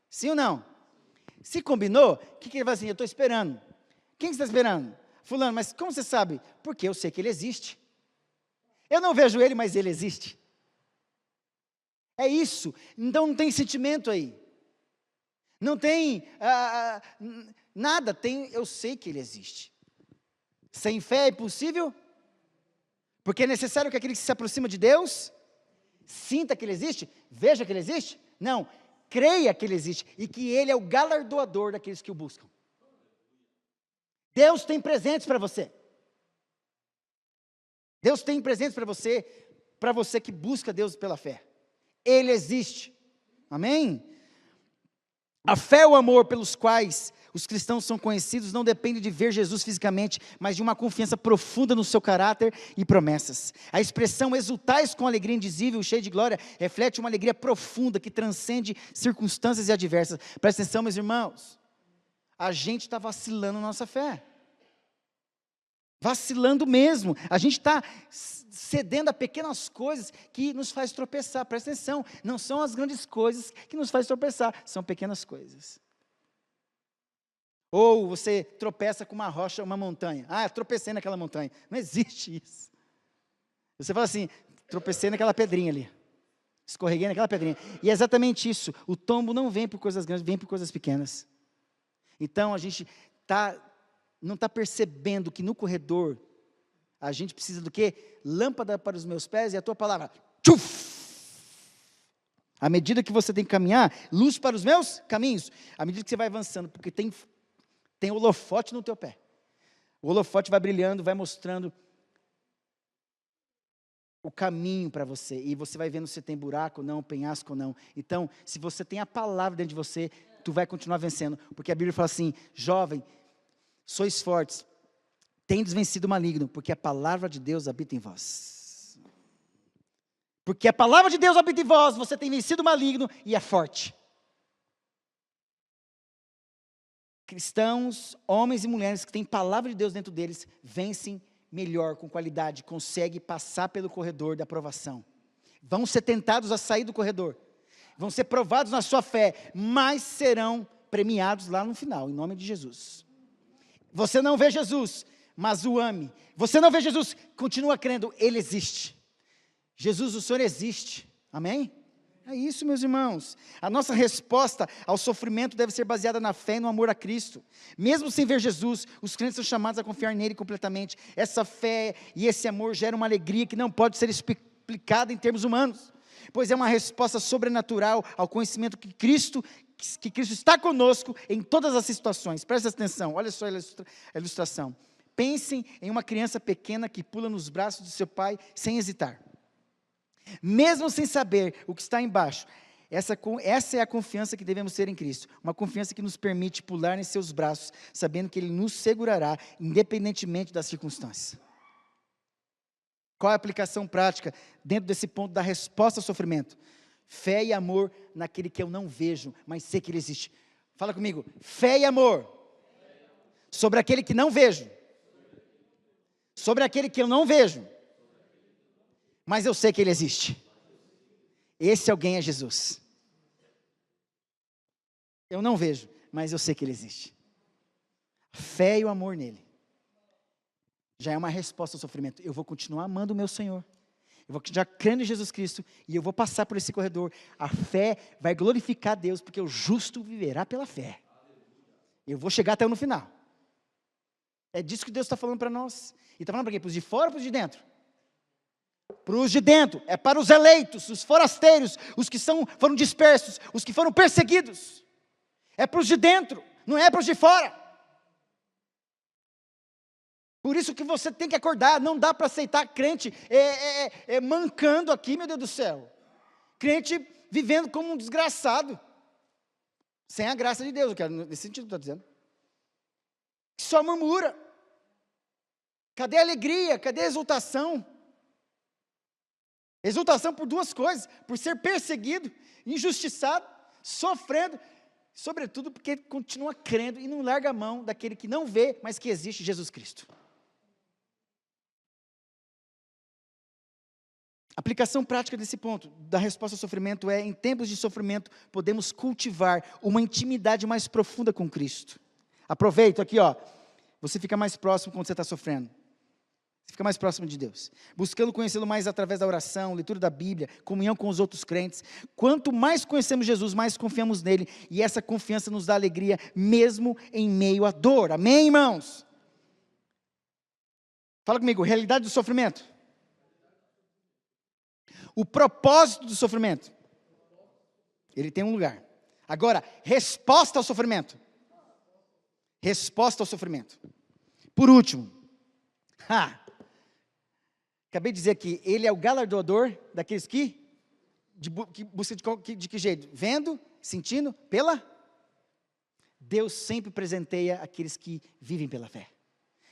Sim ou não? Se combinou, o que ele vai assim? Eu estou esperando. Quem que está esperando? Fulano, mas como você sabe? Porque eu sei que ele existe. Eu não vejo ele, mas ele existe. É isso. Então não tem sentimento aí. Não tem nada. Eu sei que ele existe. Sem fé é impossível? Porque é necessário que aquele que se aproxima de Deus sinta que ele existe, veja que ele existe. Não, creia que ele existe e que ele é o galardoador daqueles que o buscam. Deus tem presentes para você. Deus tem presentes para você que busca Deus pela fé. Ele existe. Amém? A fé e o amor pelos quais os cristãos são conhecidos não depende de ver Jesus fisicamente, mas de uma confiança profunda no seu caráter e promessas. A expressão exultais com alegria indizível, cheia de glória, reflete uma alegria profunda que transcende circunstâncias e adversas. Presta atenção, meus irmãos. A gente está vacilando na nossa fé. Vacilando mesmo. A gente está cedendo a pequenas coisas que nos faz tropeçar. Presta atenção, não são as grandes coisas que nos faz tropeçar, são pequenas coisas. Ou você tropeça com uma rocha, uma montanha. Ah, tropecei naquela montanha. Não existe isso. Você fala assim, tropecei naquela pedrinha ali. Escorreguei naquela pedrinha. E é exatamente isso. O tombo não vem por coisas grandes, vem por coisas pequenas. Então a gente não está percebendo que no corredor a gente precisa do quê? Lâmpada para os meus pés e a tua palavra. Tchuf! À medida que você tem que caminhar, luz para os meus caminhos. À medida que você vai avançando, porque tem holofote no teu pé. O holofote vai brilhando, vai mostrando o caminho para você. E você vai vendo se tem buraco ou não, penhasco ou não. Então, se você tem a palavra dentro de você, tu vai continuar vencendo. Porque a Bíblia fala assim, jovem, sois fortes, tendes vencido o maligno, porque a palavra de Deus habita em vós. Porque a palavra de Deus habita em vós, você tem vencido o maligno e é forte. Cristãos, homens e mulheres que têm palavra de Deus dentro deles, vencem melhor, com qualidade, conseguem passar pelo corredor da aprovação. Vão ser tentados a sair do corredor, vão ser provados na sua fé, mas serão premiados lá no final, em nome de Jesus. Você não vê Jesus, mas o ame. Você não vê Jesus, continua crendo, Ele existe. Jesus, o Senhor existe. Amém? É isso, meus irmãos. A nossa resposta ao sofrimento deve ser baseada na fé e no amor a Cristo. Mesmo sem ver Jesus, os crentes são chamados a confiar nele completamente. Essa fé e esse amor geram uma alegria que não pode ser explicada em termos humanos, pois é uma resposta sobrenatural ao conhecimento que Cristo está conosco em todas as situações. Presta atenção, olha só a ilustração. Pensem em uma criança pequena que pula nos braços de seu pai sem hesitar. Mesmo sem saber o que está embaixo, essa é a confiança que devemos ter em Cristo, uma confiança que nos permite pular em seus braços, sabendo que Ele nos segurará, independentemente das circunstâncias. Qual é a aplicação prática dentro desse ponto da resposta ao sofrimento? Fé e amor naquele que eu não vejo, mas sei que Ele existe. Fala comigo, fé e amor sobre aquele que não vejo, sobre aquele que eu não vejo, mas eu sei que Ele existe. Esse alguém é Jesus. Eu não vejo, mas eu sei que Ele existe. Fé e o amor nele já é uma resposta ao sofrimento. Eu vou continuar amando o meu Senhor. Eu vou continuar crendo em Jesus Cristo e eu vou passar por esse corredor. A fé vai glorificar Deus, porque o justo viverá pela fé. Eu vou chegar até no final. É disso que Deus está falando para nós. E está falando para quê? Para os de fora ou para os de dentro? Para os de dentro, é para os eleitos, os forasteiros, os que foram dispersos, os que foram perseguidos. É para os de dentro, não é para os de fora. Por isso que você tem que acordar, não dá para aceitar crente mancando aqui, meu Deus do céu. Crente vivendo como um desgraçado, sem a graça de Deus, eu quero, nesse sentido que eu estou dizendo. Só murmura. Cadê a alegria? Cadê a exultação? Exultação por duas coisas, por ser perseguido, injustiçado, sofrendo, sobretudo porque ele continua crendo e não larga a mão daquele que não vê, mas que existe, Jesus Cristo. Aplicação prática desse ponto, da resposta ao sofrimento em tempos de sofrimento, podemos cultivar uma intimidade mais profunda com Cristo. Aproveita aqui, você fica mais próximo quando você está sofrendo. Você fica mais próximo de Deus. Buscando conhecê-lo mais através da oração, leitura da Bíblia, comunhão com os outros crentes. Quanto mais conhecemos Jesus, mais confiamos nele. E essa confiança nos dá alegria, mesmo em meio à dor. Amém, irmãos? Fala comigo, realidade do sofrimento. O propósito do sofrimento. Ele tem um lugar. Agora, resposta ao sofrimento. Resposta ao sofrimento. Por último. Acabei de dizer que ele é o galardoador daqueles que buscam de que jeito? Vendo, sentindo, pela? Deus sempre presenteia aqueles que vivem pela fé.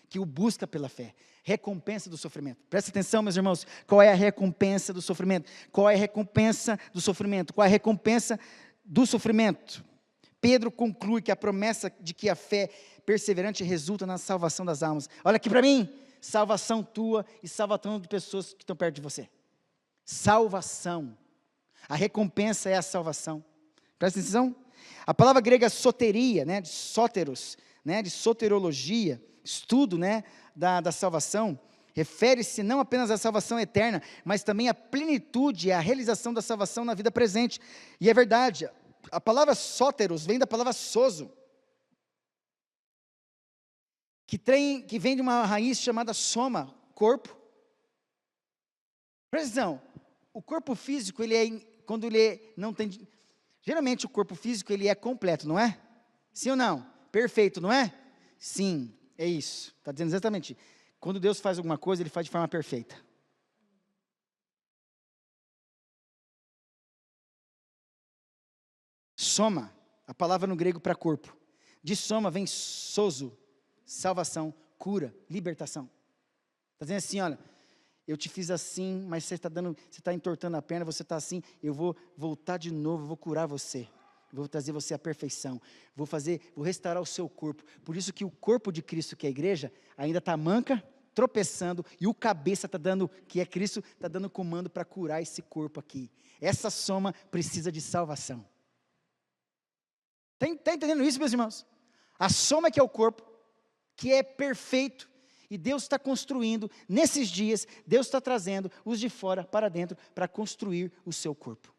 Que o busca pela fé. Recompensa do sofrimento. Presta atenção, meus irmãos. Qual é a recompensa do sofrimento? Qual é a recompensa do sofrimento? Qual é a recompensa do sofrimento? Pedro conclui que a promessa de que a fé perseverante resulta na salvação das almas. Olha aqui para mim. Salvação tua e salvação de pessoas que estão perto de você. Salvação. A recompensa é a salvação. Presta atenção. A palavra grega soteria, de sóteros, de soterologia, estudo, da salvação, refere-se não apenas à salvação eterna, mas também à plenitude e à realização da salvação na vida presente. E é verdade, a palavra sóteros vem da palavra sozo, que vem de uma raiz chamada soma, corpo. Presta atenção, o corpo físico, quando ele não tem, geralmente o corpo físico ele é completo, não é? Sim ou não? Perfeito, não é? Sim, é isso, está dizendo exatamente. Quando Deus faz alguma coisa, Ele faz de forma perfeita. Soma, a palavra no grego para corpo. De soma vem sozo, salvação, cura, libertação. Está dizendo assim, olha, eu te fiz assim, mas você está entortando a perna, você está assim, eu vou voltar de novo, vou curar você. Vou trazer você à perfeição, vou restaurar o seu corpo. Por isso que o corpo de Cristo, que é a igreja, ainda está manca, tropeçando, e o cabeça que é Cristo, está dando comando para curar esse corpo aqui. Essa soma precisa de salvação. Está entendendo isso, meus irmãos? A soma que é o corpo, que é perfeito, e Deus está construindo, nesses dias, Deus está trazendo os de fora para dentro, para construir o seu corpo.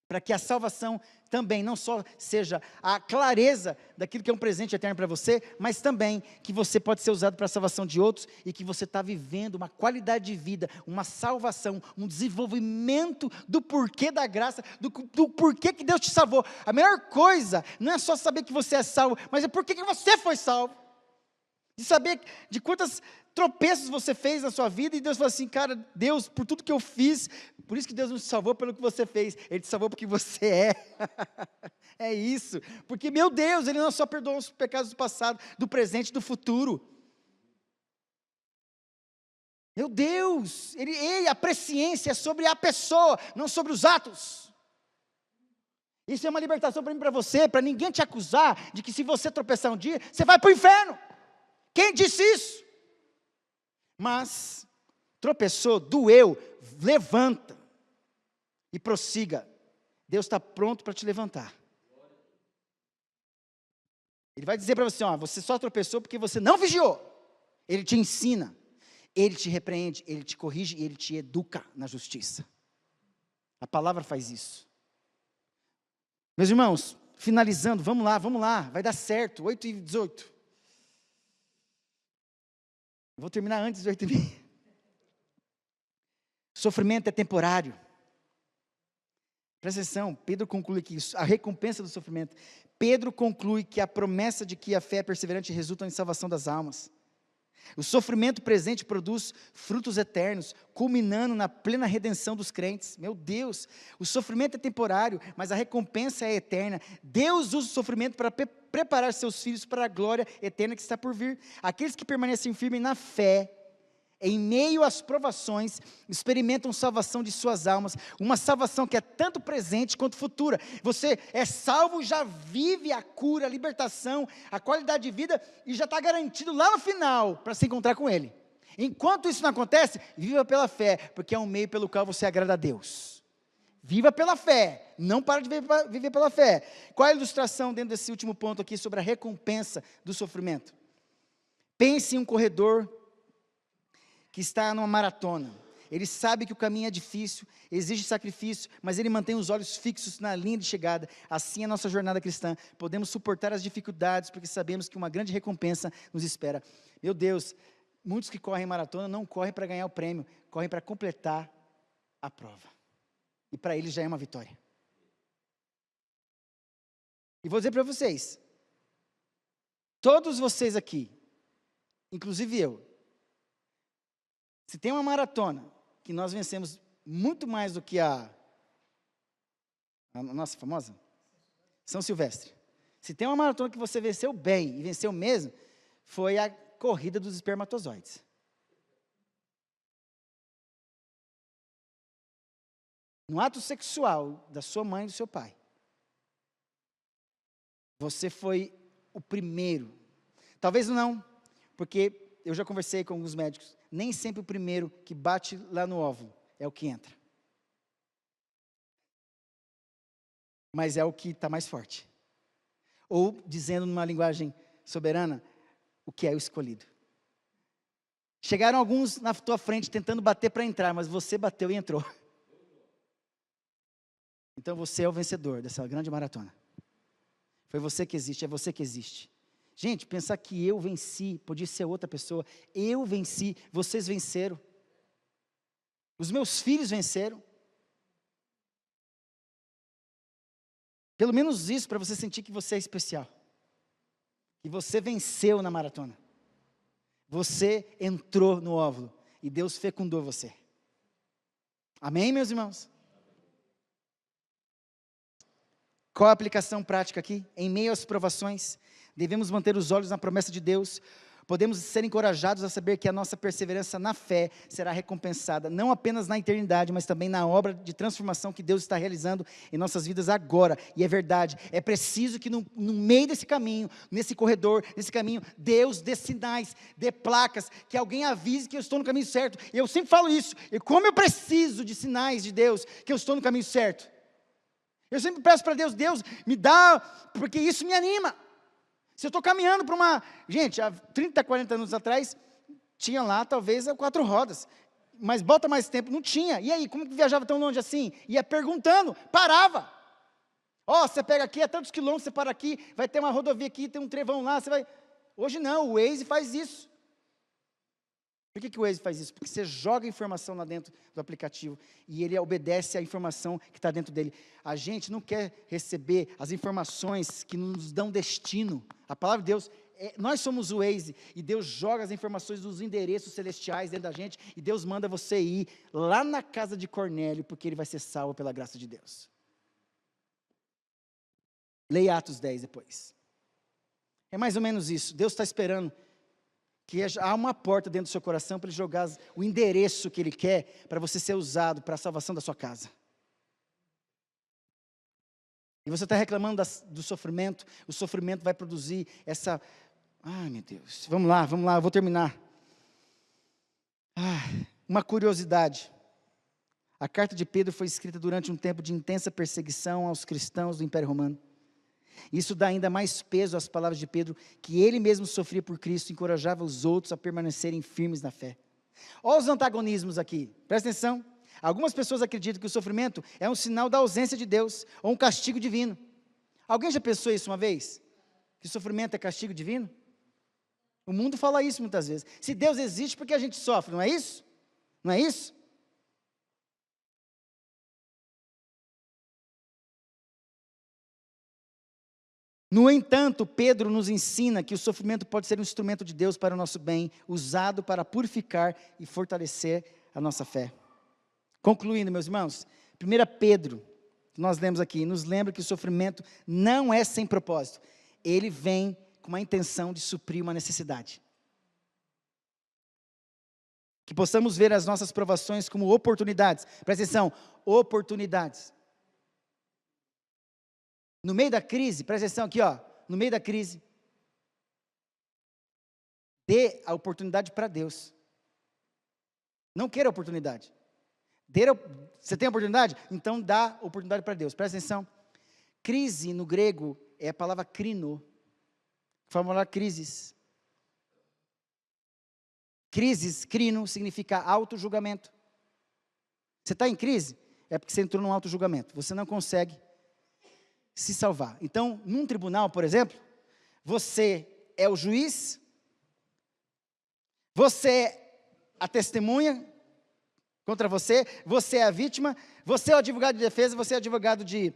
Para que a salvação também não só seja a clareza daquilo que é um presente eterno para você, mas também que você pode ser usado para a salvação de outros e que você está vivendo uma qualidade de vida, uma salvação, um desenvolvimento do porquê da graça, do porquê que Deus te salvou. A melhor coisa não é só saber que você é salvo, mas é porquê que você foi salvo. De saber de quantos tropeços você fez na sua vida, e Deus falou assim, cara, Deus, por tudo que eu fiz, por isso que Deus não te salvou pelo que você fez, Ele te salvou porque você é. É isso, porque meu Deus, Ele não só perdoou os pecados do passado, do presente e do futuro. Meu Deus, a presciência é sobre a pessoa, não sobre os atos. Isso é uma libertação para mim e para você, para ninguém te acusar de que se você tropeçar um dia, você vai para o inferno. Quem disse isso? Mas, tropeçou, doeu, levanta e prossiga. Deus está pronto para te levantar. Ele vai dizer para você, você só tropeçou porque você não vigiou. Ele te ensina, Ele te repreende, Ele te corrige e Ele te educa na justiça. A palavra faz isso. Meus irmãos, finalizando, vamos lá, vai dar certo, 8h18. Vou terminar antes das 8h30. Sofrimento é temporário. Presta atenção, Pedro conclui que a recompensa do sofrimento. Pedro conclui que a promessa de que a fé perseverante resulta em salvação das almas. O sofrimento presente produz frutos eternos, culminando na plena redenção dos crentes. Meu Deus, o sofrimento é temporário, mas a recompensa é eterna. Deus usa o sofrimento para preparar seus filhos para a glória eterna que está por vir. Aqueles que permanecem firmes na fé, em meio às provações, experimentam salvação de suas almas, uma salvação que é tanto presente quanto futura. Você é salvo, já vive a cura, a libertação, a qualidade de vida, e já está garantido lá no final, para se encontrar com Ele. Enquanto isso não acontece, viva pela fé, porque é um meio pelo qual você agrada a Deus. Viva pela fé, não para de viver pela fé. Qual é a ilustração dentro desse último ponto aqui sobre a recompensa do sofrimento? Pense em um corredor que está numa maratona. Ele sabe que o caminho é difícil, exige sacrifício, mas ele mantém os olhos fixos na linha de chegada. Assim é a nossa jornada cristã. Podemos suportar as dificuldades, porque sabemos que uma grande recompensa nos espera. Meu Deus, muitos que correm maratona não correm para ganhar o prêmio, correm para completar a prova. E para eles já é uma vitória. E vou dizer para vocês, todos vocês aqui, inclusive eu, se tem uma maratona que nós vencemos muito mais do que a nossa famosa São Silvestre. Se tem uma maratona que você venceu bem e venceu mesmo, foi a corrida dos espermatozoides. No ato sexual da sua mãe e do seu pai, você foi o primeiro. Talvez não, porque eu já conversei com alguns médicos, nem sempre o primeiro que bate lá no óvulo é o que entra. Mas é o que está mais forte. Ou, dizendo numa linguagem soberana, o que é o escolhido. Chegaram alguns na tua frente tentando bater para entrar, mas você bateu e entrou. Então você é o vencedor dessa grande maratona. Foi você que existe, é você que existe. Gente, pensar que eu venci, podia ser outra pessoa. Eu venci, vocês venceram. Os meus filhos venceram. Pelo menos isso para você sentir que você é especial. Que você venceu na maratona. Você entrou no óvulo e Deus fecundou você. Amém, meus irmãos? Qual a aplicação prática aqui? Em meio às provações, devemos manter os olhos na promessa de Deus. Podemos ser encorajados a saber que a nossa perseverança na fé será recompensada, não apenas na eternidade, mas também na obra de transformação que Deus está realizando em nossas vidas agora. E é verdade, é preciso que no meio desse caminho, nesse corredor, nesse caminho, Deus dê sinais, dê placas, que alguém avise que eu estou no caminho certo. E eu sempre falo isso, e como eu preciso de sinais de Deus, que eu estou no caminho certo. Eu sempre peço para Deus, Deus me dá, porque isso me anima. Se eu estou caminhando para uma... Gente, há 30, 40 anos atrás, tinha lá talvez 4 rodas. Mas bota mais tempo, não tinha. E aí, como que viajava tão longe assim? Ia perguntando, parava. Ó, você pega aqui, é tantos quilômetros, você para aqui, vai ter uma rodovia aqui, tem um trevão lá, você vai... Hoje não, o Waze faz isso. Por que o Waze faz isso? Porque você joga a informação lá dentro do aplicativo e ele obedece à informação que está dentro dele. A gente não quer receber as informações que nos dão destino. A palavra de Deus, nós somos o Waze e Deus joga as informações dos endereços celestiais dentro da gente e Deus manda você ir lá na casa de Cornélio porque ele vai ser salvo pela graça de Deus. Leia Atos 10 depois. É mais ou menos isso. Deus está esperando que há uma porta dentro do seu coração para ele jogar o endereço que ele quer para você ser usado para a salvação da sua casa. E você está reclamando do sofrimento, o sofrimento vai produzir essa... Ai, meu Deus, vamos lá, eu vou terminar. Uma curiosidade. A carta de Pedro foi escrita durante um tempo de intensa perseguição aos cristãos do Império Romano. Isso dá ainda mais peso às palavras de Pedro, que ele mesmo sofria por Cristo e encorajava os outros a permanecerem firmes na fé. Olha os antagonismos aqui, presta atenção. Algumas pessoas acreditam que o sofrimento é um sinal da ausência de Deus, ou um castigo divino. Alguém já pensou isso uma vez? Que o sofrimento é castigo divino? O mundo fala isso muitas vezes. Se Deus existe, por que a gente sofre? Não é isso? Não é isso? No entanto, Pedro nos ensina que o sofrimento pode ser um instrumento de Deus para o nosso bem, usado para purificar e fortalecer a nossa fé. Concluindo, meus irmãos, 1 Pedro, que nós lemos aqui, nos lembra que o sofrimento não é sem propósito. Ele vem com uma intenção de suprir uma necessidade. Que possamos ver as nossas provações como oportunidades. Presta atenção, oportunidades. No meio da crise, presta atenção aqui, ó, no meio da crise, dê a oportunidade para Deus. Não queira oportunidade. Você tem oportunidade? Então dá oportunidade para Deus. Presta atenção. Crise, no grego, é a palavra krino. Formular crises. Crises, crino, significa auto-julgamento. Você está em crise? É porque você entrou num auto-julgamento. Você não consegue se salvar. Então, num tribunal, por exemplo, você é o juiz, você é a testemunha contra você, você é a vítima, você é o advogado de defesa, você é o advogado de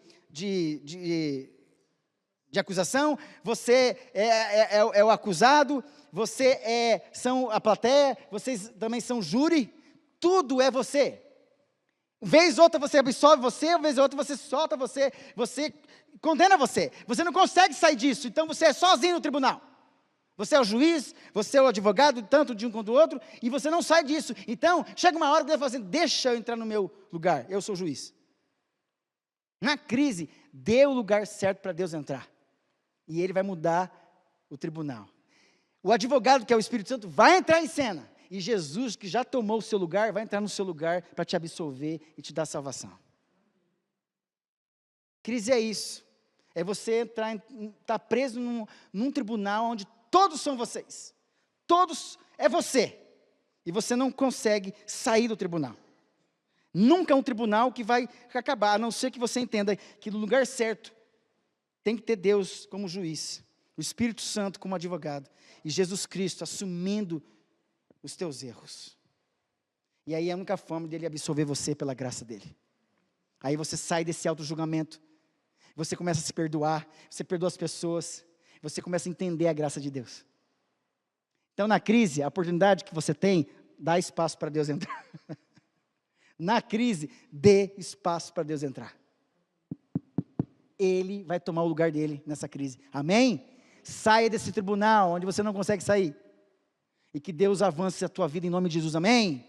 acusação, você é o acusado, são a plateia, vocês também são júri, tudo é você. Vez ou outra você absolve você, vez ou outra você solta você condena você. Você não consegue sair disso, então você é sozinho no tribunal. Você é o juiz, você é o advogado, tanto de um quanto do outro, e você não sai disso. Então, chega uma hora que Deus fala assim, deixa eu entrar no meu lugar, eu sou o juiz. Na crise, dê o lugar certo para Deus entrar. E Ele vai mudar o tribunal. O advogado, que é o Espírito Santo, vai entrar em cena. E Jesus, que já tomou o seu lugar, vai entrar no seu lugar para te absolver e te dar salvação. Crise é isso. É você estar preso num tribunal onde todos são vocês. Todos é você. E você não consegue sair do tribunal. Nunca é um tribunal que vai acabar, a não ser que você entenda que no lugar certo tem que ter Deus como juiz, o Espírito Santo como advogado, e Jesus Cristo assumindo os teus erros. E aí é a única forma dele absolver você pela graça dele. Aí você sai desse auto-julgamento, você começa a se perdoar, você perdoa as pessoas, você começa a entender a graça de Deus. Então na crise, a oportunidade que você tem, dá espaço para Deus entrar. Na crise, dê espaço para Deus entrar. Ele vai tomar o lugar dele nessa crise. Amém? Saia desse tribunal onde você não consegue sair. E que Deus avance a tua vida em nome de Jesus. Amém?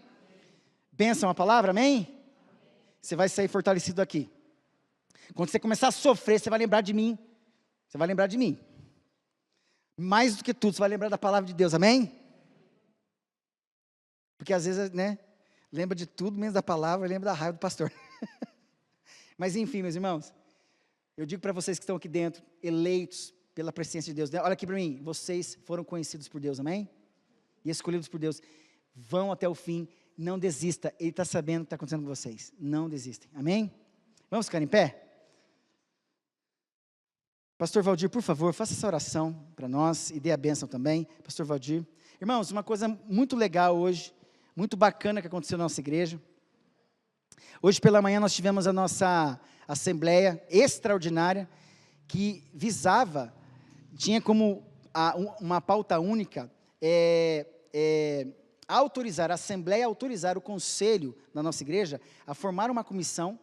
Bênção a palavra, amém? Você vai sair fortalecido aqui. Quando você começar a sofrer, você vai lembrar de mim. Você vai lembrar de mim. Mais do que tudo, você vai lembrar da palavra de Deus, amém? Porque às vezes, né, lembra de tudo, menos da palavra, lembra da raiva do pastor. Mas enfim, meus irmãos, eu digo para vocês que estão aqui dentro, eleitos pela presença de Deus, olha aqui para mim, vocês foram conhecidos por Deus, amém? E escolhidos por Deus, vão até o fim, não desista, Ele está sabendo o que está acontecendo com vocês, não desistem, amém? Vamos ficar em pé? Pastor Valdir, por favor, faça essa oração para nós e dê a bênção também, Pastor Valdir. Irmãos, uma coisa muito legal hoje, muito bacana que aconteceu na nossa igreja. Hoje pela manhã nós tivemos a nossa assembleia extraordinária, que visava, tinha como uma pauta única, autorizar, a assembleia autorizar o conselho da nossa igreja a formar uma comissão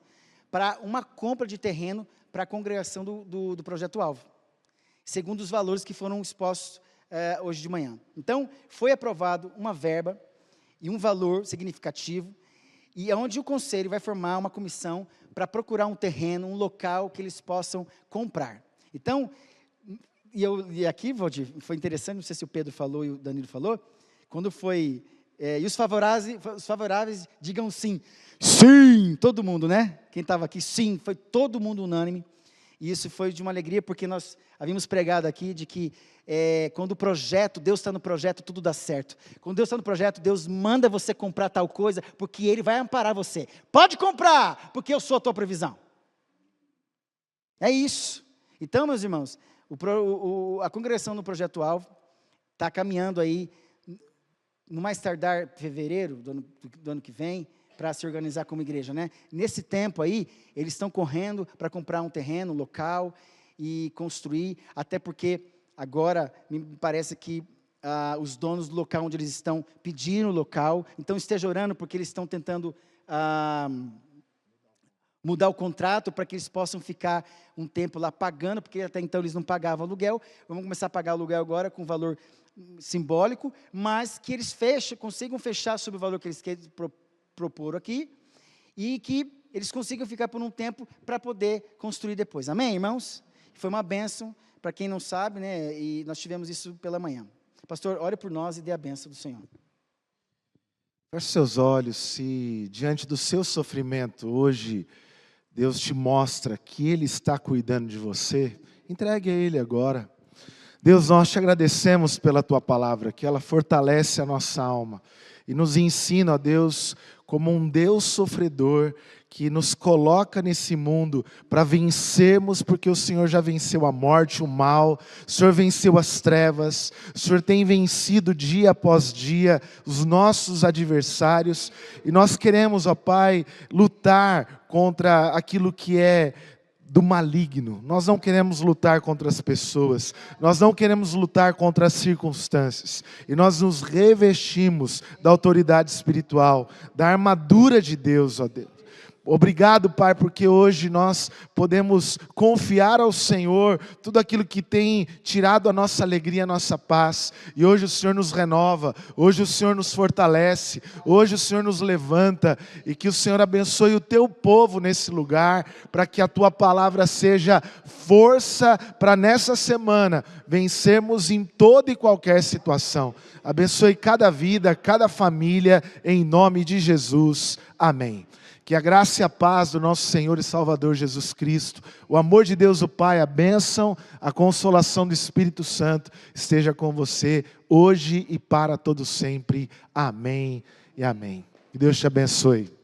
para uma compra de terreno para a congregação do Projeto Alvo, segundo os valores que foram expostos hoje de manhã. Então, foi aprovado uma verba e um valor significativo, e onde o conselho vai formar uma comissão para procurar um terreno, um local que eles possam comprar. Então, e aqui, Valdir, foi interessante, não sei se o Pedro falou e o Danilo falou, quando foi, e os favoráveis digam sim. Sim, todo mundo, né? Quem estava aqui, sim, foi todo mundo unânime. E isso foi de uma alegria, porque nós havíamos pregado aqui de que quando o projeto, Deus está no projeto, tudo dá certo. Quando Deus está no projeto, Deus manda você comprar tal coisa, porque Ele vai amparar você. Pode comprar, porque eu sou a tua provisão. É isso. Então, meus irmãos, a congregação no Projeto Alvo está caminhando aí, no mais tardar fevereiro do ano que vem, para se organizar como igreja, né? Nesse tempo aí, eles estão correndo para comprar um terreno, um local e construir, até porque agora me parece que os donos do local onde eles estão pediram o local, então esteja orando porque eles estão tentando mudar o contrato para que eles possam ficar um tempo lá pagando, porque até então eles não pagavam aluguel, vamos começar a pagar aluguel agora com valor simbólico, mas que eles consigam fechar sobre o valor que eles querem propor aqui, e que eles consigam ficar por um tempo para poder construir depois. Amém, irmãos? Foi uma bênção, para quem não sabe, né, e nós tivemos isso pela manhã. Pastor, ore por nós e dê a bênção do Senhor. Feche seus olhos. Se diante do seu sofrimento hoje Deus te mostra que Ele está cuidando de você, entregue a Ele agora. Deus, nós te agradecemos pela Tua palavra, que ela fortalece a nossa alma e nos ensina, ó Deus, como um Deus sofredor, que nos coloca nesse mundo para vencermos, porque o Senhor já venceu a morte, o mal, o Senhor venceu as trevas, o Senhor tem vencido dia após dia os nossos adversários, e nós queremos, ó Pai, lutar contra aquilo que é do maligno. Nós não queremos lutar contra as pessoas, nós não queremos lutar contra as circunstâncias, e nós nos revestimos da autoridade espiritual, da armadura de Deus, ó Deus. Obrigado, Pai, porque hoje nós podemos confiar ao Senhor tudo aquilo que tem tirado a nossa alegria, a nossa paz. E hoje o Senhor nos renova, hoje o Senhor nos fortalece, hoje o Senhor nos levanta. E que o Senhor abençoe o Teu povo nesse lugar, para que a Tua palavra seja força para nessa semana vencermos em toda e qualquer situação. Abençoe cada vida, cada família, em nome de Jesus. Amém. Que a graça e a paz do nosso Senhor e Salvador Jesus Cristo, o amor de Deus o Pai, a bênção, a consolação do Espírito Santo esteja com você hoje e para todo sempre. Amém e amém. Que Deus te abençoe.